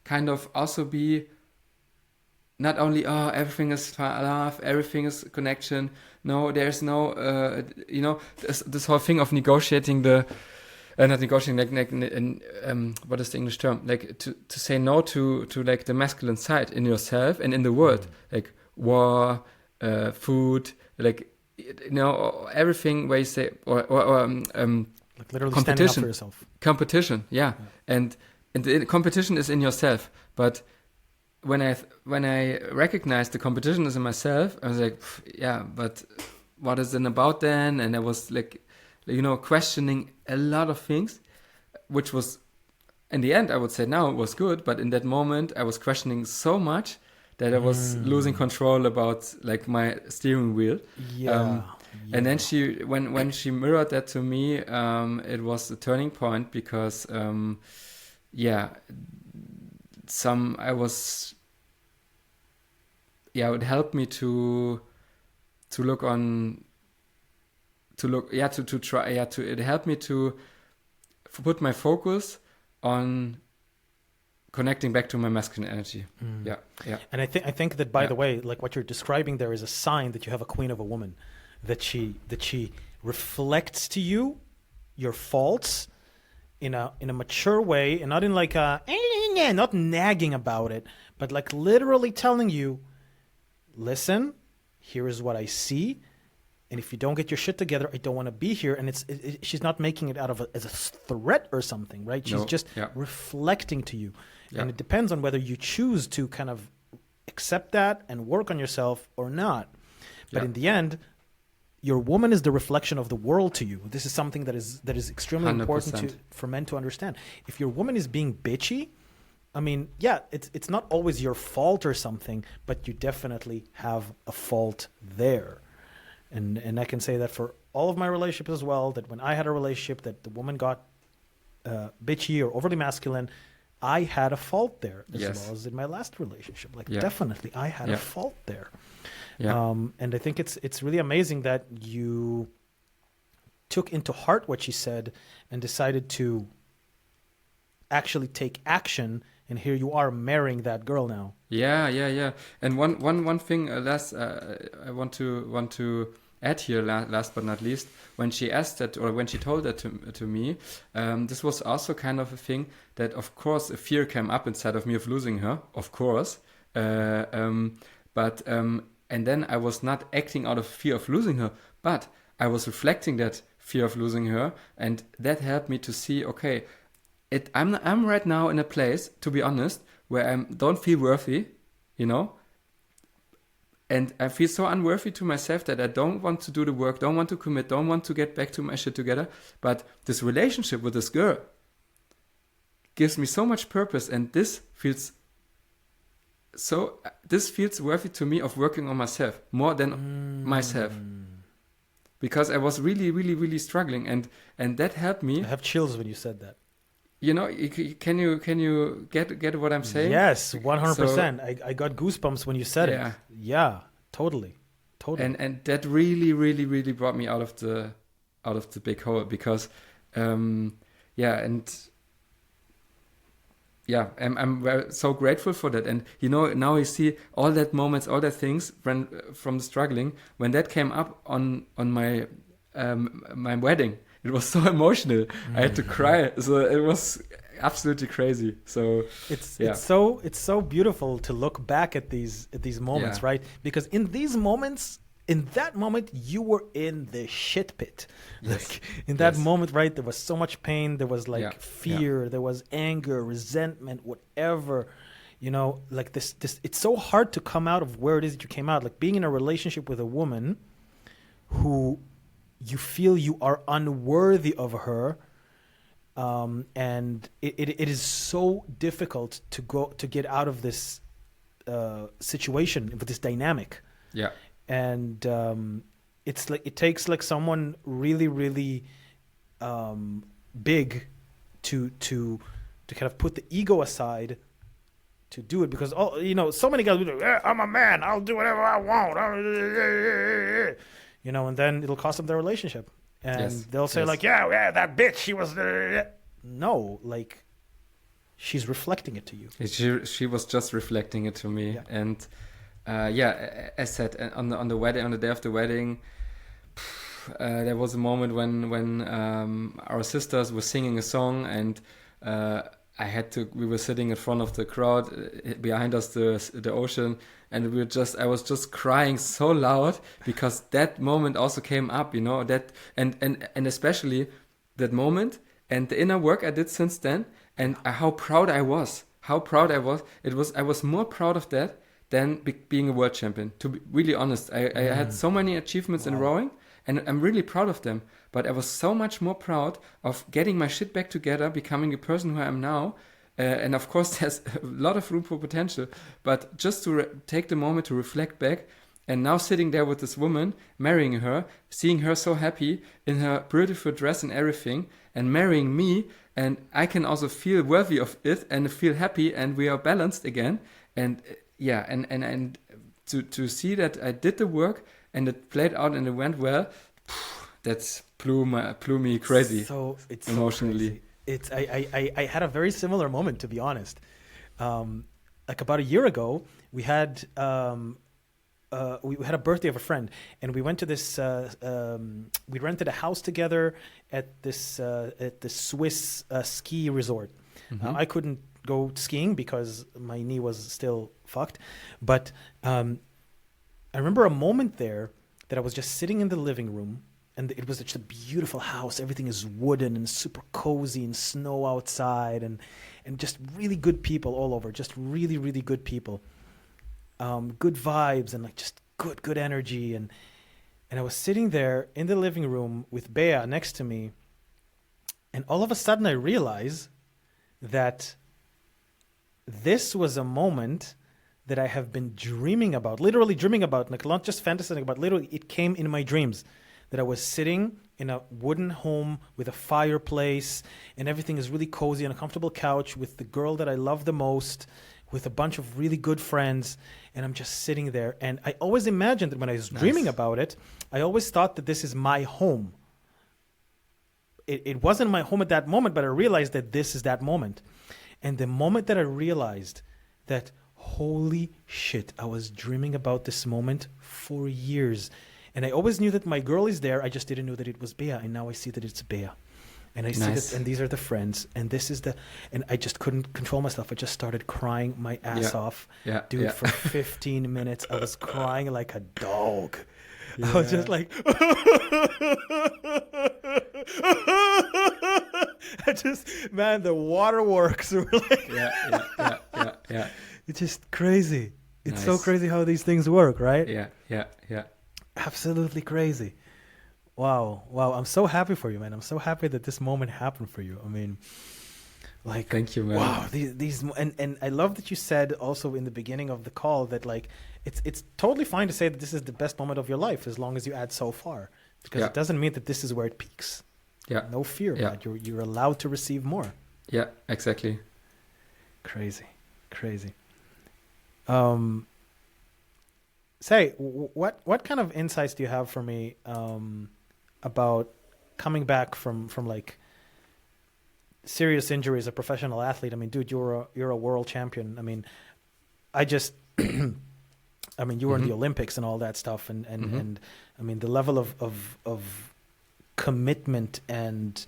kind of also be not only everything is love, everything is connection. No, there's no this whole thing of negotiating not negotiating what is the English term, to say no to the masculine side in yourself and in the world, like war, food, everything where you say or literally competition. standing up for yourself. Competition, yeah. And the competition is in yourself, but when I recognized the competition is in myself, I was like, yeah, but what is it about then? And I was questioning a lot of things, which was, in the end, I would say now it was good, but in that moment I was questioning so much that I was losing control about my steering wheel. Yeah. And then when she mirrored that to me, it was a turning point because, it helped me it helped me to put my focus on connecting back to my masculine energy. Yeah. And I think that, by the way, like what you're describing there is a sign that you have a queen of a woman, that she reflects to you your faults in a mature way, and not in not nagging about it, but literally telling you, listen, here is what I see, and if you don't get your shit together, I don't want to be here. And she's not making it out of as a threat or something, right? She's just reflecting to you. Yeah. And it depends on whether you choose to kind of accept that and work on yourself or not. But in the end, your woman is the reflection of the world to you. This is something that is extremely 100%. important for men to understand. If your woman is being bitchy, I mean, it's not always your fault or something, but you definitely have a fault there. And I can say that for all of my relationships as well, that when I had a relationship that the woman got bitchy or overly masculine, I had a fault there, as well as in my last relationship. Definitely, I had a fault there. Yeah. And I think it's really amazing that you took into heart what she said and decided to actually take action. And here you are marrying that girl now. Yeah. And one thing, last, I want to add here, last but not least, when she asked that, or when she told that to me, this was also kind of a thing that, of course, a fear came up inside of me of losing her, of course. And then I was not acting out of fear of losing her, but I was reflecting that fear of losing her, and that helped me to see, okay, I'm right now in a place, to be honest, where I don't feel worthy, and I feel so unworthy to myself that I don't want to do the work, don't want to commit, don't want to get back to my shit together. But this relationship with this girl gives me so much purpose, and this feels worthy to me of working on myself more than myself. Because I was really, really, really struggling, and that helped me. I have chills when you said that. Can you get what I'm saying? Yes, 100%. I got goosebumps when you said it. Yeah, totally. And that really, really, really brought me out of the big hole, because yeah, and yeah, I'm so grateful for that. And now you see all that moments, all that things when from the struggling, when that came up on my wedding, it was so emotional. I had to cry. So it was absolutely crazy. So yeah, it's so beautiful to look back at these moments, Yeah. right? Because in that moment, you were in the shit pit. Yes. Like in that Yes. moment, right? There was so much pain. There was like Yeah. fear. There was anger, resentment, whatever. Like this. It's so hard to come out of where it is that you came out. Like being in a relationship with a woman who you feel you are unworthy of her. And it is so difficult to get out of this situation with this dynamic. Yeah. And it's like it takes like someone really, really big to kind of put the ego aside to do it, because so many guys will be like, I'm a man, I'll do whatever I want, and then it'll cost them their relationship, and Yes. they'll say Yes. like, yeah, that bitch, she was no, like she's reflecting it to you. She was just reflecting it to me. Yeah. And as said, on the wedding, on the day of the wedding, there was a moment when our sisters were singing a song, and we were sitting in front of the crowd, behind us the ocean, and I was just crying so loud, because that moment also came up, that and especially that moment and the inner work I did since then, and how proud I was. I was more proud of that than being a world champion. To be really honest, I had so many achievements in rowing, and I'm really proud of them. But I was so much more proud of getting my shit back together, becoming the person who I am now. And of course, there's a lot of room for potential. But just to take the moment to reflect back, and now sitting there with this woman, marrying her, seeing her so happy in her beautiful dress and everything, and marrying me, and I can also feel worthy of it and feel happy, and we are balanced again. And and to see that I did the work and it played out and it went well, that's blew me crazy. So it's emotionally. So crazy. It's I had a very similar moment, to be honest. Like about a year ago, we had a birthday of a friend, and we went to this. We rented a house together at this Swiss ski resort. I couldn't go skiing because my knee was still fucked, but I remember a moment there that I was just sitting in the living room, and it was just a beautiful house. Everything is wooden and super cozy, and snow outside, and just really good people all over. Just really, really good people. Good vibes, and like just good energy. And I was sitting there in the living room with Bea next to me, and all of a sudden I realized that this was a moment that I have been dreaming about, literally dreaming about, like not just fantasizing about, literally it came in my dreams, that I was sitting in a wooden home with a fireplace, and everything is really cozy on a comfortable couch with the girl that I love the most, with a bunch of really good friends, and I'm just sitting there. And I always imagined that when I was dreaming about it, I always thought that this is my home. It wasn't my home at that moment, but I realized that this is that moment. And the moment that I realized that, holy shit, I was dreaming about this moment for years. And I always knew that my girl is there. I just didn't know that it was Bea. And now I see that it's Bea. And I see that, and these are the friends. And this is and I just couldn't control myself. I just started crying my ass off. Dude, for 15 minutes, I was crying like a dog. I was just like, man, the waterworks were like, yeah. It's just crazy. It's so crazy how these things work, right? Yeah. Absolutely crazy. Wow. I'm so happy for you, man. I'm so happy that this moment happened for you. I mean, like, thank you, man. Wow. These and I love that you said also in the beginning of the call that like it's totally fine to say that this is the best moment of your life as long as you add so far, because it doesn't mean that this is where it peaks. Yeah. No fear, man. You're allowed to receive more. Yeah, exactly. Crazy. Say, what kind of insights do you have for me about coming back from like serious injury as a professional athlete. I mean, dude, you're a world champion. I mean, I just, I mean, you were in the Olympics and all that stuff, and I mean, the level of commitment and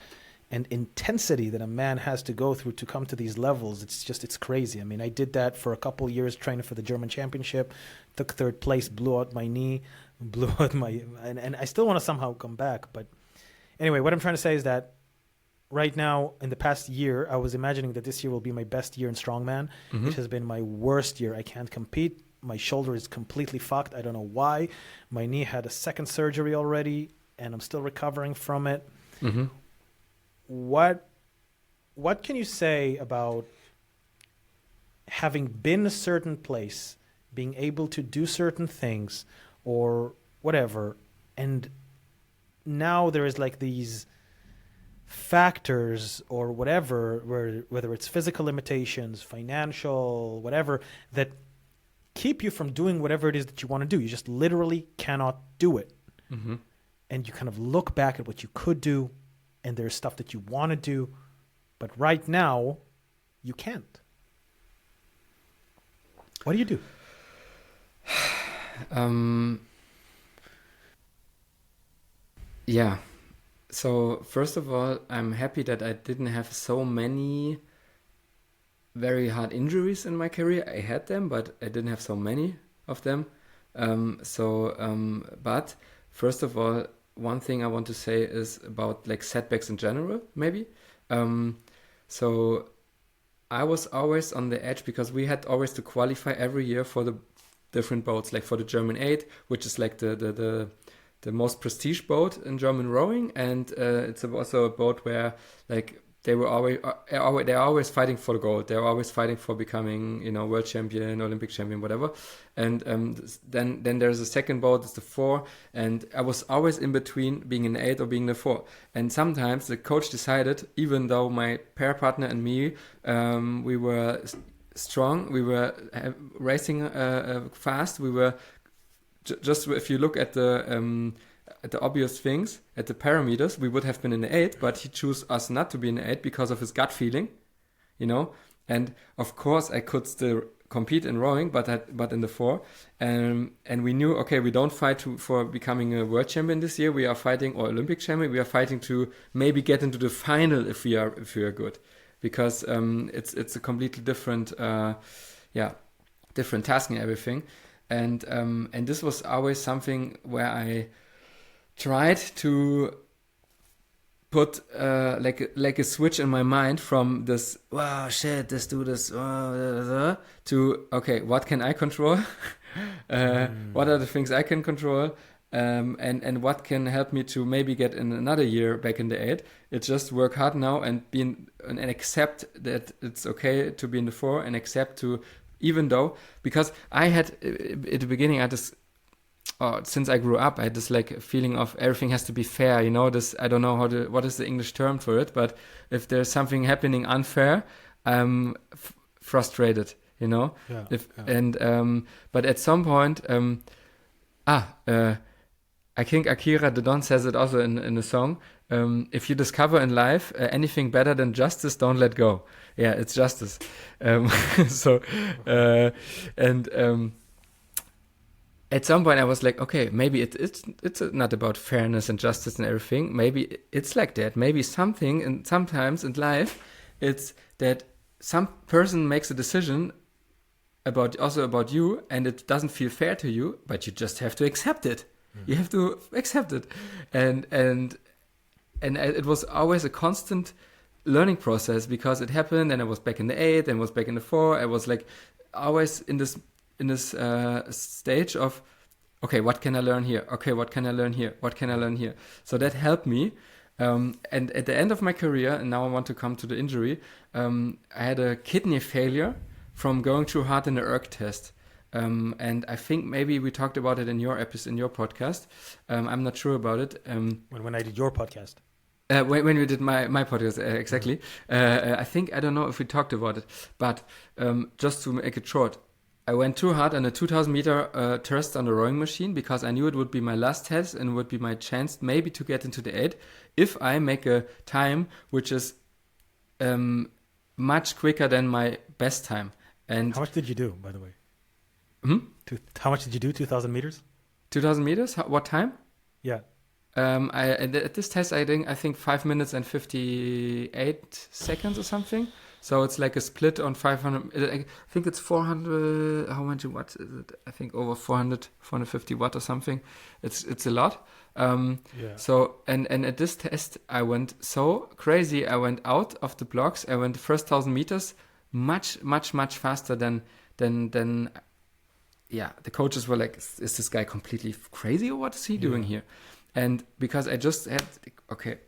intensity that a man has to go through to come to these levels, it's crazy. I mean, I did that for a couple years training for the German championship, took third place, blew out my knee, and I still want to somehow come back. But anyway, what I'm trying to say is that right now, in the past year, I was imagining that this year will be my best year in strongman. It has been my worst year. I can't compete. My shoulder is completely fucked. I don't know why. My knee had a second surgery already, and I'm still recovering from it. What can you say about having been a certain place, being able to do certain things or whatever, and now there is like these factors or whatever, whether it's physical limitations, financial, whatever, that keep you from doing whatever it is that you want to do. You just literally cannot do it. And you kind of look back at what you could do, and there's stuff that you want to do, but right now you can't. What do you do? Yeah. So first of all, I'm happy that I didn't have so many very hard injuries in my career. I had them, but I didn't have so many of them. But first of all, one thing I want to say is about like setbacks in general, maybe. So I was always on the edge because we had always to qualify every year for the different boats, like for the German 8, which is like the most prestige boat in German rowing, and it's also a boat where like they're always fighting for the gold. They're always fighting for becoming, world champion, Olympic champion, whatever. And then there's a second boat, it's the 4, and I was always in between being an 8 or being the 4. And sometimes the coach decided, even though my pair partner and me, we were strong, we were racing fast, we were just if you look at the obvious things, at the parameters, we would have been in the 8, but he chose us not to be in the 8 because of his gut feeling, And of course, I could still compete in rowing, but in the 4, and we knew, okay, we don't fight for becoming a world champion this year. We are fighting, or Olympic champion. We are fighting to maybe get into the final if we are good, because it's a completely different different task and everything. And this was always something where I tried to put like a switch in my mind from this, wow, shit, let's do this, to, okay, what can I control? What are the things I can control? And what can help me to maybe get in another year back in the 8? It's just work hard now and accept that it's okay to be in the 4, and accept to, even though, because I had at the beginning, I just, since I grew up, I had this like feeling of everything has to be fair, this, I don't know what is the English term for it, but if there's something happening unfair, I'm frustrated, Yeah. But at some point, I think Akira the Don says it also in a song. If you discover in life anything better than justice, don't let go. Yeah, it's justice. At some point I was like, okay, maybe it's not about fairness and justice and everything. Maybe it's like that. Maybe sometimes in life, it's that some person makes a decision about you, and it doesn't feel fair to you, but you just have to accept it. You have to accept it, and it was always a constant learning process, because it happened, and I was back in the 8, and was back in the 4. I was like always in this stage of, okay, what can I learn here? Okay, what can I learn here? What can I learn here? So that helped me. And at the end of my career, and now I want to come to the injury, I had a kidney failure from going too hard in the ERG test. And I think maybe we talked about it in your podcast. I'm not sure about it. When I did your podcast. When we did my podcast, exactly. I think, I don't know if we talked about it, but just to make it short, I went too hard on a 2,000 meter test on the rowing machine, because I knew it would be my last test and would be my chance maybe to get into the 8 if I make a time which is much quicker than my best time. And How much did you do, by the way? Hmm? How much did you do? 2,000 meters? 2,000 meters? What time? Yeah. At this test, I think 5 minutes and 58 seconds or something. So it's like a split on 500. I think it's 400. How much watts is it? I think over 400, 450 watt or something. It's a lot. Yeah. So and at this test, I went so crazy. I went out of the blocks. I went the first 1,000 meters much faster than. Yeah, the coaches were like, "Is this guy completely crazy, or what is he doing here?" And because I just had, okay,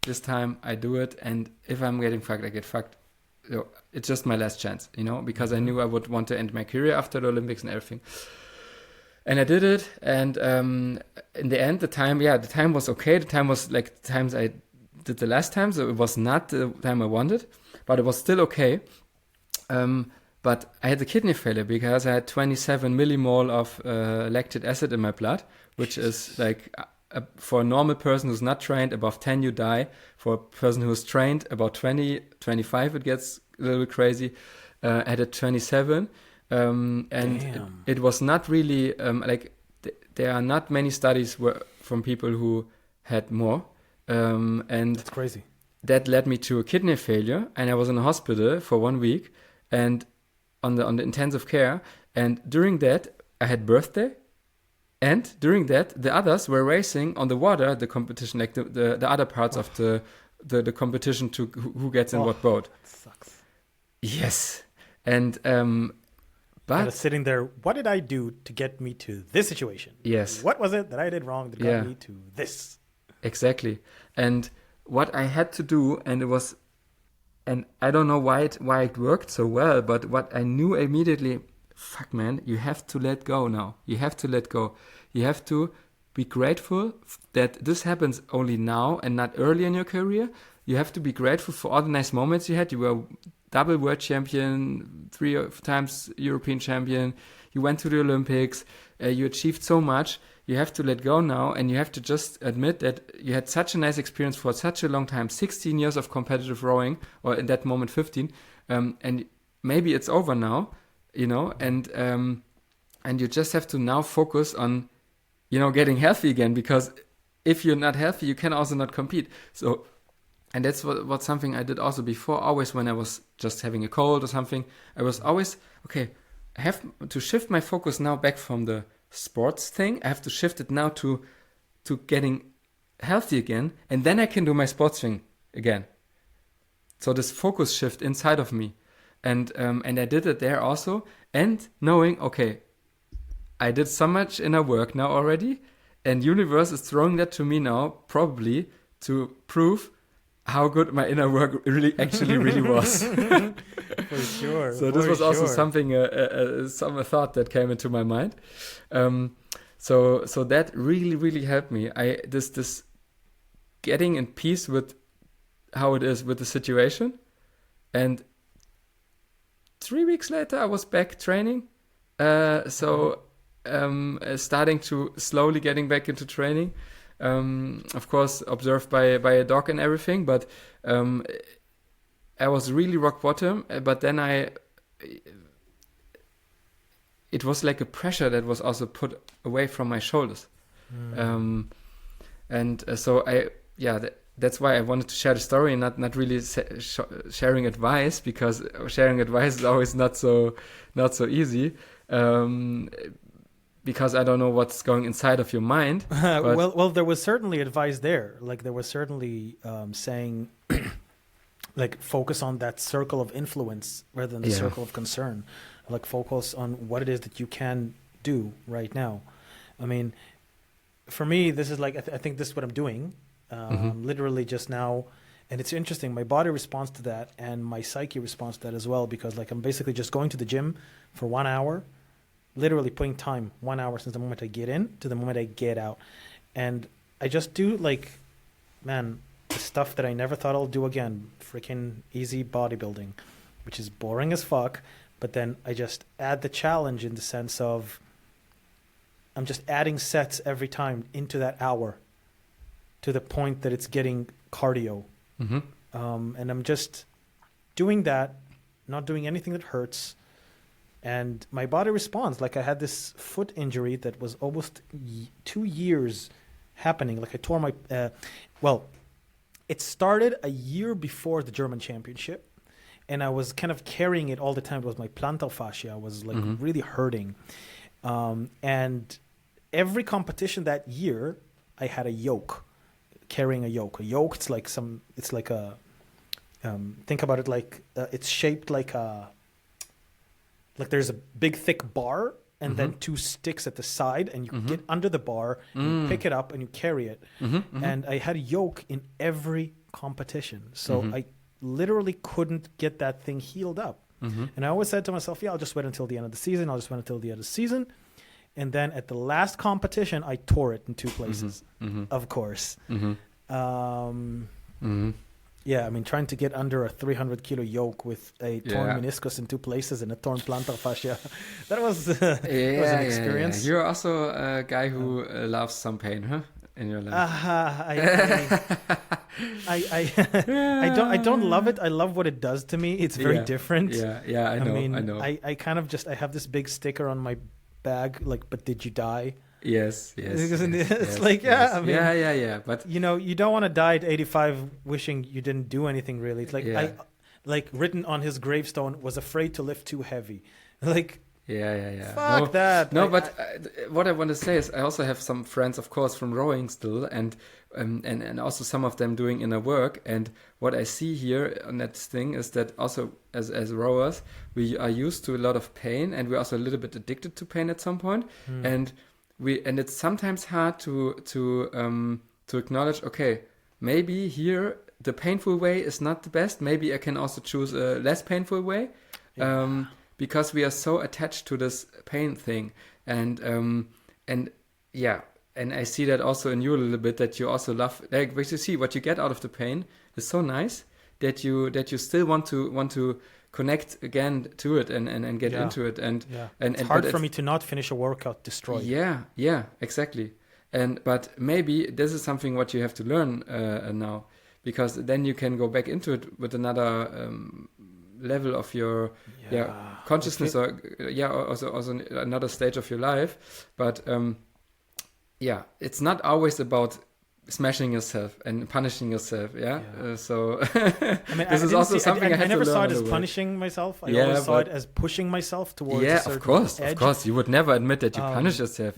this time I do it, and if I'm getting fucked, I get fucked. So it's just my last chance, because I knew I would want to end my career after the Olympics and everything. And I did it, and in the end, the time was okay. The time was like the times I did the last time, so it was not the time I wanted, but it was still okay. But I had a kidney failure because I had 27 millimole of lactic acid in my blood, which is like for a normal person who's not trained, above 10 you die. For a person who's trained, about 20, 25 it gets a little bit crazy. I had a 27, and it was not really there are not many studies from people who had more, and That's crazy. That led me to a kidney failure, and I was in a hospital for 1 week, and on the intensive care. And during that, I had birthday. And during that, the others were racing on the water, the competition, like the other parts of the competition to who gets in what boat. That sucks. Yes. And, but I was sitting there, what did I do to get me to this situation? Yes. What was it that I did wrong that got me to this? Exactly. And what I had to do, and I don't know why it worked so well, but what I knew immediately, fuck man, you have to let go now. You have to let go. You have to be grateful that this happens only now and not early in your career. You have to be grateful for all the nice moments you had. You were double world champion, 3 times European champion. You went to the Olympics. You achieved so much. You have to let go now, and you have to just admit that you had such a nice experience for such a long time, 16 years of competitive rowing, or in that moment 15, and maybe it's over now, and you just have to now focus on, getting healthy again, because if you're not healthy, you can also not compete. So, and that's what something I did also before, always when I was just having a cold or something, I was always, okay, I have to shift my focus now back from the sports thing. I have to shift it now to getting healthy again, and then I can do my sports thing again. So this focus shift inside of me, and I did it there also, and knowing, okay, I did so much inner work now already, and universe is throwing that to me now, probably to prove how good my inner work really was. For sure. So this was also something, some thought that came into my mind. So that really helped me. This getting in peace with how it is with the situation, and 3 weeks later I was back training. Starting to slowly getting back into training. Of course, observed by a doc and everything, but I was really rock bottom. But then it was like a pressure that was also put away from my shoulders, that's why I wanted to share the story and not really sharing advice, because sharing advice is always not so easy. Because I don't know what's going inside of your mind. Well, there was certainly advice there. Like there was certainly saying, like focus on that circle of influence rather than the circle of concern. Like focus on what it is that you can do right now. I mean, for me, this is like I think this is what I'm doing. Literally just now, and it's interesting. My body responds to that, and my psyche responds to that as well. Because like I'm basically just going to the gym for 1 hour. Literally putting time 1 hour since the moment I get in to the moment I get out. And I just do like, man, the stuff that I never thought I'll do again. Freaking easy bodybuilding, which is boring as fuck. But then I just add the challenge in the sense of I'm just adding sets every time into that hour to the point that it's getting cardio. And I'm just doing that, not doing anything that hurts, and my body responds. Like I had this foot injury that was almost 2 years happening. Like I tore my, well, it started a year before the German championship, and I was kind of carrying it all the time. It was my plantar fascia. I was like really hurting. And every competition that year, I had a yoke, carrying a yoke. A yoke, it's like a, think about it like, it's shaped like there's a big thick bar and then 2 sticks at the side, and you get under the bar, you pick it up and you carry it. And I had a yoke in every competition. So I literally couldn't get that thing healed up. And I always said to myself, I'll just wait until the end of the season. And then at the last competition, I tore it in 2 places, of course. Yeah, I mean, trying to get under a 300-kilo yoke with a torn meniscus in 2 places and a torn plantar fascia, that was an experience. You're also a guy who loves some pain, huh? In your life. I don't love it. I love what it does to me. It's very different. Yeah, I know. I kind of just, I have this big sticker on my bag, like, but did you die? Yes. It's like, I mean, yeah. But you know, you don't want to die at 85 wishing you didn't do anything really. It's like, like written on his gravestone, was afraid to lift too heavy. Like, fuck that. No, but what I want to say is I also have some friends, of course, from rowing still, and also some of them doing inner work. And what I see here on that thing is that also as rowers, we are used to a lot of pain, and we're also a little bit addicted to pain at some point. And it's sometimes hard to acknowledge, okay, maybe here the painful way is not the best. Maybe I can also choose a less painful way. Because we are so attached to this pain thing, and I see that also in you a little bit, that you also love, like, what you see, what you get out of the pain is so nice that you still want to connect again to it and get into it, and it's hard for me to not finish a workout destroyed. Yeah, exactly. But maybe this is something what you have to learn now, because then you can go back into it with another level of your consciousness, or also another stage of your life. But it's not always about smashing yourself and punishing yourself. So I mean, this is also something I never saw it as punishing myself. I always saw it as pushing myself towards a certain edge. Of course, you would never admit that you punish yourself.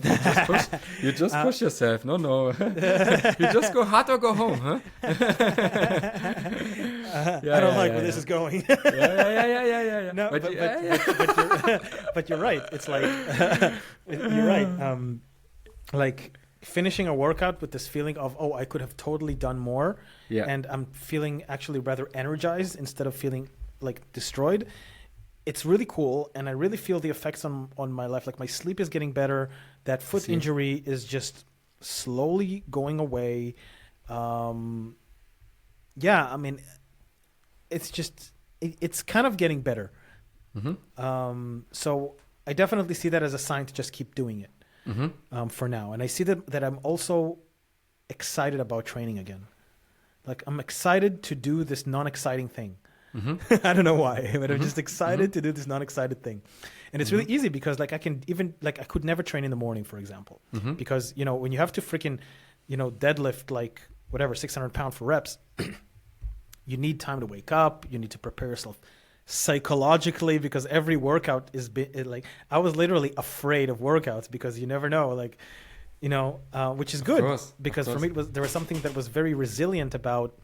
You just push yourself. No. You just go hard or go home, huh? I don't like where this is going. Yeah. No, but you're right. It's like you're right. Like finishing a workout with this feeling of, oh, I could have totally done more, and I'm feeling actually rather energized instead of feeling like destroyed. It's really cool, and I really feel the effects on my life. Like my sleep is getting better. That foot injury is just slowly going away. I mean, it's just it's kind of getting better. So I definitely see that as a sign to just keep doing it. For now. And I see that I'm also excited about training again. Like I'm excited to do this non-exciting thing. I don't know why, but I'm just excited to do this non-excited thing. And it's really easy because like I could never train in the morning, for example, because, you know, when you have to freaking, you know, deadlift like whatever, 600 pounds for reps, you need time to wake up. You need to prepare yourself psychologically, because every workout is like, I was literally afraid of workouts because you never know, like, you know, which is good, because for me there was something that was very resilient about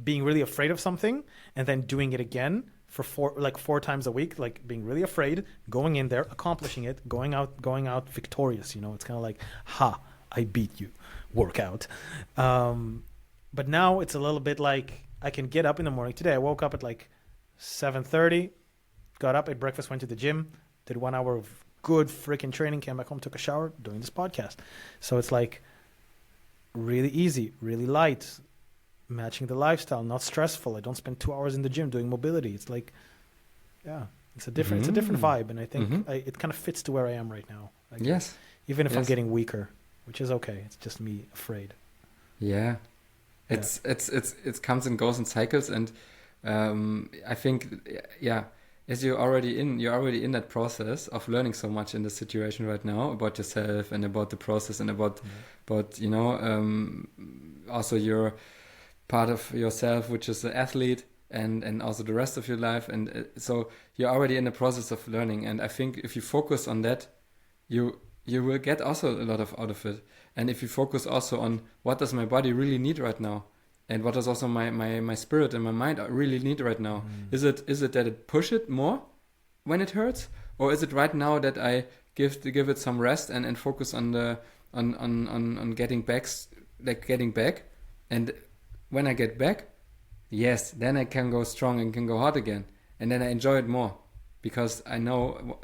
being really afraid of something and then doing it again for 4 times a week, like being really afraid, going in there, accomplishing it, going out victorious. You know, it's kind of like, I beat you, workout. But now it's a little bit like, I can get up in the morning. Today I woke up at like 7:30, got up, ate breakfast, went to the gym, did 1 hour of good freaking training, came back home, took a shower, doing this podcast. So it's like really easy, really light, matching the lifestyle, not stressful. I don't spend 2 hours in the gym doing mobility. It's like, it's a different vibe, and I think it kind of fits to where I am right now. Like, even if I'm getting weaker, which is okay. It's just me afraid. It comes and goes in cycles, and I think, yeah, as you're already in that process of learning so much in the situation right now about yourself and about the process and about you know, also your part of yourself, which is the athlete, and also the rest of your life. And so you're already in the process of learning. And I think if you focus on that, you will get also a lot out of it. And if you focus also on what does my body really need right now, and what does also my spirit and my mind really need right now, is it that it push it more when it hurts, or is it right now that I give it some rest and focus on the on getting back, and when I get back, yes, then I can go strong and can go hard again, and then I enjoy it more because I know.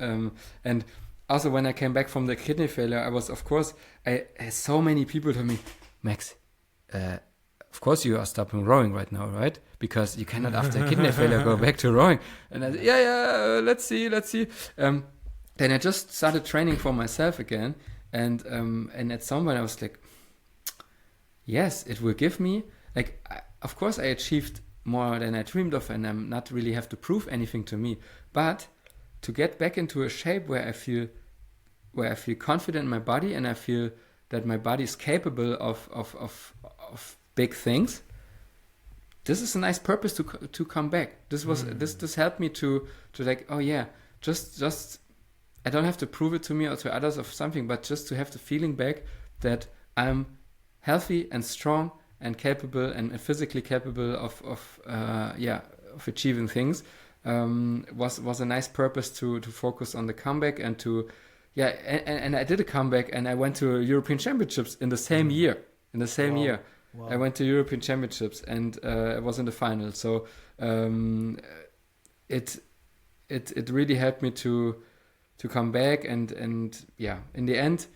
And also when I came back from the kidney failure, I was, of course, I had so many people tell me, Max, of course you are stopping rowing right now, right? Because you cannot after a kidney failure go back to rowing. And I said, let's see. Then I just started training for myself again, and at some point I was like, yes, it will give me, like, of course I achieved more than I dreamed of, and I'm not really have to prove anything to me, but to get back into a shape where I feel confident in my body, and I feel that my body is capable of big things. This is a nice purpose to come back. This helped me to like, oh yeah, just I don't have to prove it to me or to others of something, but just to have the feeling back that I'm healthy and strong and capable and physically capable of achieving things. Was a nice purpose to focus on the comeback and to, and I did a comeback, and I went to European Championships in the same year. Wow. I went to European Championships, and I was in the final. So it really helped me to come back, and in the end,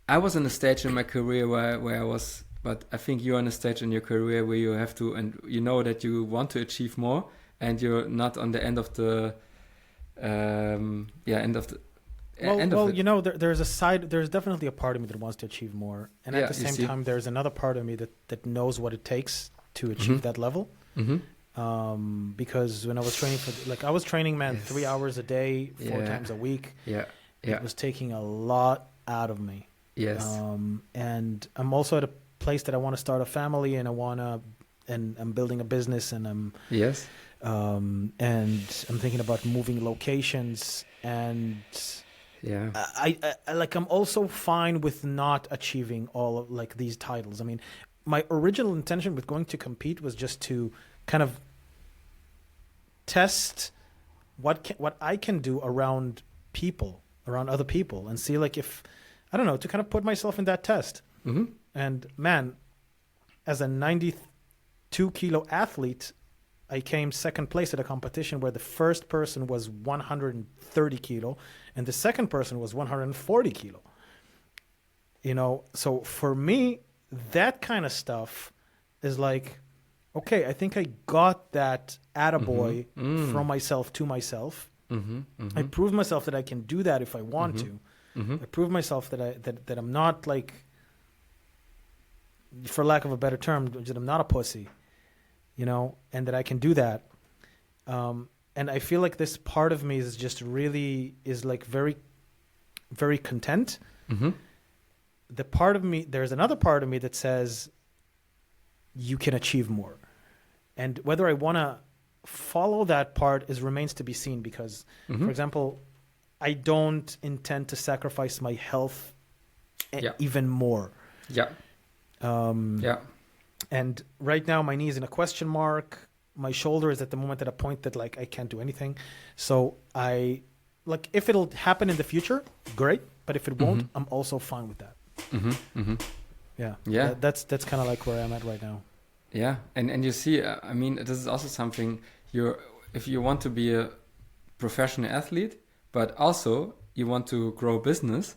I was in a stage in my career where I was, but I think you're in a stage in your career where you have to, and you know that you want to achieve more, and you're not on the end of the you know, there's definitely a part of me that wants to achieve more, and at the same time there's another part of me that knows what it takes to achieve that level. Because when I was training I was training 3 hours a day, 4 times a week. It was taking a lot out of me. And I'm also at a place that I want to start a family, and I'm building a business, and I'm thinking about moving locations, and I'm also fine with not achieving all of like these titles. I mean, my original intention with going to compete was just to kind of test what I can do around other people, and see like if, I don't know, to kind of put myself in that test. And man, as a 92 kilo athlete, I came second place at a competition where the first person was 130 kilo and the second person was 140 kilo. You know, so for me, that kind of stuff is like, okay, I think I got that attaboy from myself to myself. I proved myself that I can do that if I want to. I proved myself that I'm not like, for lack of a better term, that I'm not a pussy, you know, and that I can do that. And I feel like this part of me is just really like very, very content. The part of me, there's another part of me that says you can achieve more. And whether I want to follow that part remains to be seen, because, for example, I don't intend to sacrifice my health even more. And right now my knee is in a question mark. My shoulder is at the moment at a point that like I can't do anything. So I like, if it'll happen in the future, great. But if it won't, I'm also fine with that. That's kind of like where I'm at right now. And you see, I mean, this is also something if you want to be a professional athlete, but also you want to grow business,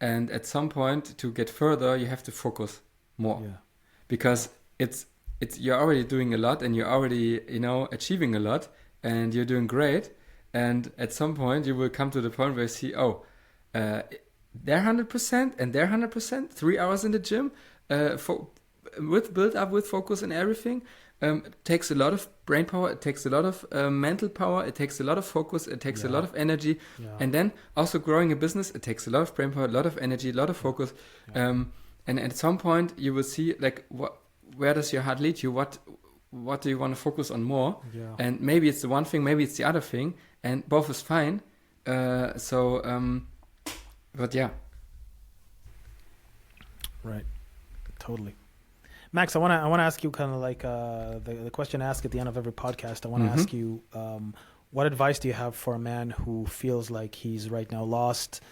and at some point to get further, you have to focus more, because it's you're already doing a lot, and you're already, you know, achieving a lot, and you're doing great, and at some point you will come to the point where you see, they're 100% and they're 100%, 3 hours in the gym, with build up, with focus and everything, It takes a lot of brain power. It takes a lot of mental power. It takes a lot of focus. It takes a lot of energy. Yeah. And then also growing a business, it takes a lot of brain power, a lot of energy, a lot of focus. And at some point you will see like where does your heart lead you? What do you want to focus on more? Yeah. And maybe it's the one thing, maybe it's the other thing, and both is fine. But yeah. Right. Totally. Max, I want to ask you kind of like the question asked at the end of every podcast. I want to ask you, what advice do you have for a man who feels like he's right now lost?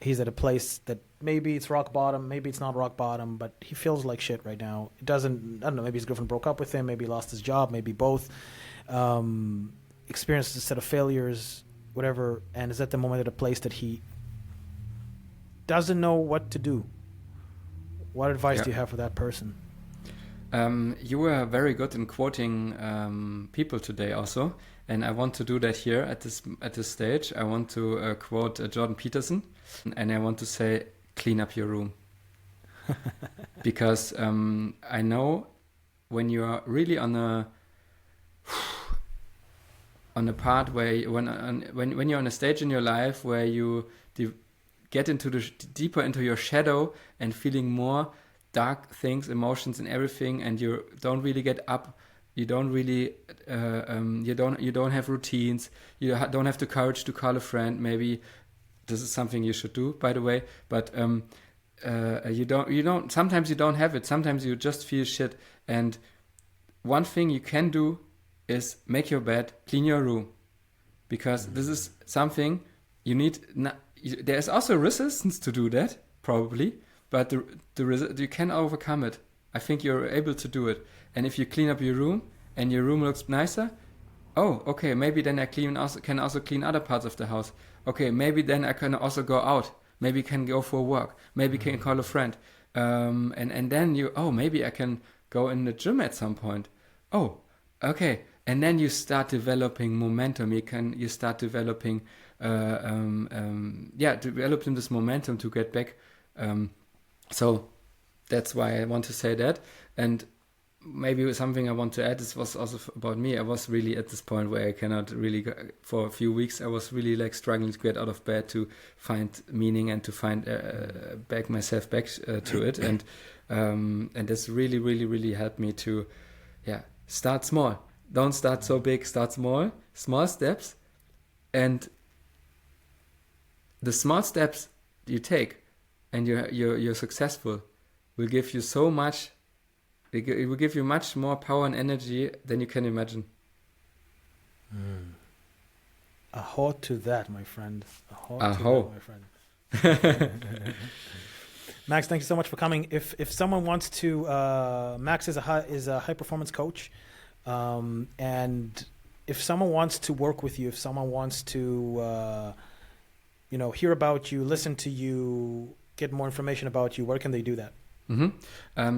He's at a place that maybe it's rock bottom, maybe it's not rock bottom, but he feels like shit right now. I don't know, maybe his girlfriend broke up with him, maybe he lost his job, maybe both. Experienced a set of failures, whatever, and is at the moment at a place that he doesn't know what to do. What advice do you have for that person? You were very good in quoting people today also, and I want to do that here at this stage. I want to quote Jordan Peterson, and I want to say, clean up your room. Because I know when you are really on a part where when you're on a stage in your life where you get into deeper into your shadow and feeling more dark things, emotions, and everything, and you don't really get up. You don't really, you don't have routines. You don't have the courage to call a friend. Maybe this is something you should do, by the way. But you don't. Sometimes you don't have it. Sometimes you just feel shit. And one thing you can do is make your bed, clean your room, because this is something you need. There's also resistance to do that, probably. But you can overcome it. I think you're able to do it. And if you clean up your room and your room looks nicer, oh, okay, maybe then I can also clean other parts of the house. Okay, maybe then I can also go out. Maybe can go for a walk. Maybe can call a friend. And then maybe I can go in the gym at some point. Oh, okay. And then you start developing momentum. You start developing, developing this momentum to get back. So that's why I want to say that. And maybe something I want to add, this was also about me. I was really at this point where I cannot really for a few weeks, I was really like struggling to get out of bed, to find meaning and to find myself back to it. And this really, really, really helped me to, start small. Don't start so big, start small steps. And the small steps you take, and you're successful, will give you so much. It will give you much more power and energy than you can imagine. A ho to that, my friend. A ho to that, my friend. Max, thank you so much for coming. If someone wants to, Max is a high performance coach, and if someone wants to work with you, if someone wants to, hear about you, listen to you, get more information about you, where can they do that?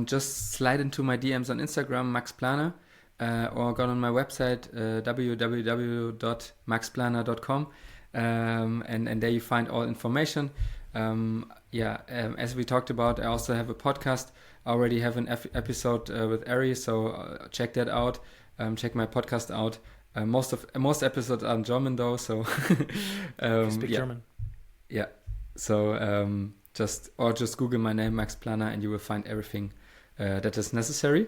Just slide into my DMs on Instagram, Max Planer, or go on my website, www.maxplaner.com, and there you find all information. As we talked about, I also have a podcast. I already have an episode with Ari, so check that out. Check my podcast out. Most episodes are in German though, so you speak German. Yeah. So just Google my name, Max Planer, and you will find everything that is necessary.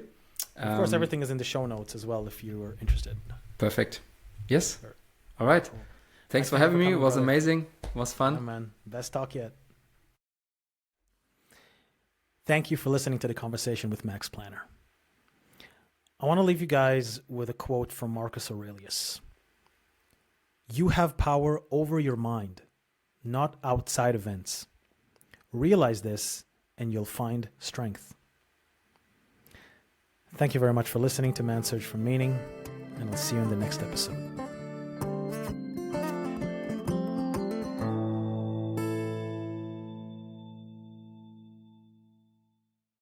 Of course, everything is in the show notes as well if you are interested. Perfect. Yes. Sure. All right. Cool. Thanks for having me. It was amazing. It was fun. Yeah, man. Best talk yet. Thank you for listening to the conversation with Max Planer. I want to leave you guys with a quote from Marcus Aurelius. You have power over your mind, not outside events. Realize this and you'll find strength. Thank you very much for listening to Man's Search for Meaning, and I'll see you in the next episode.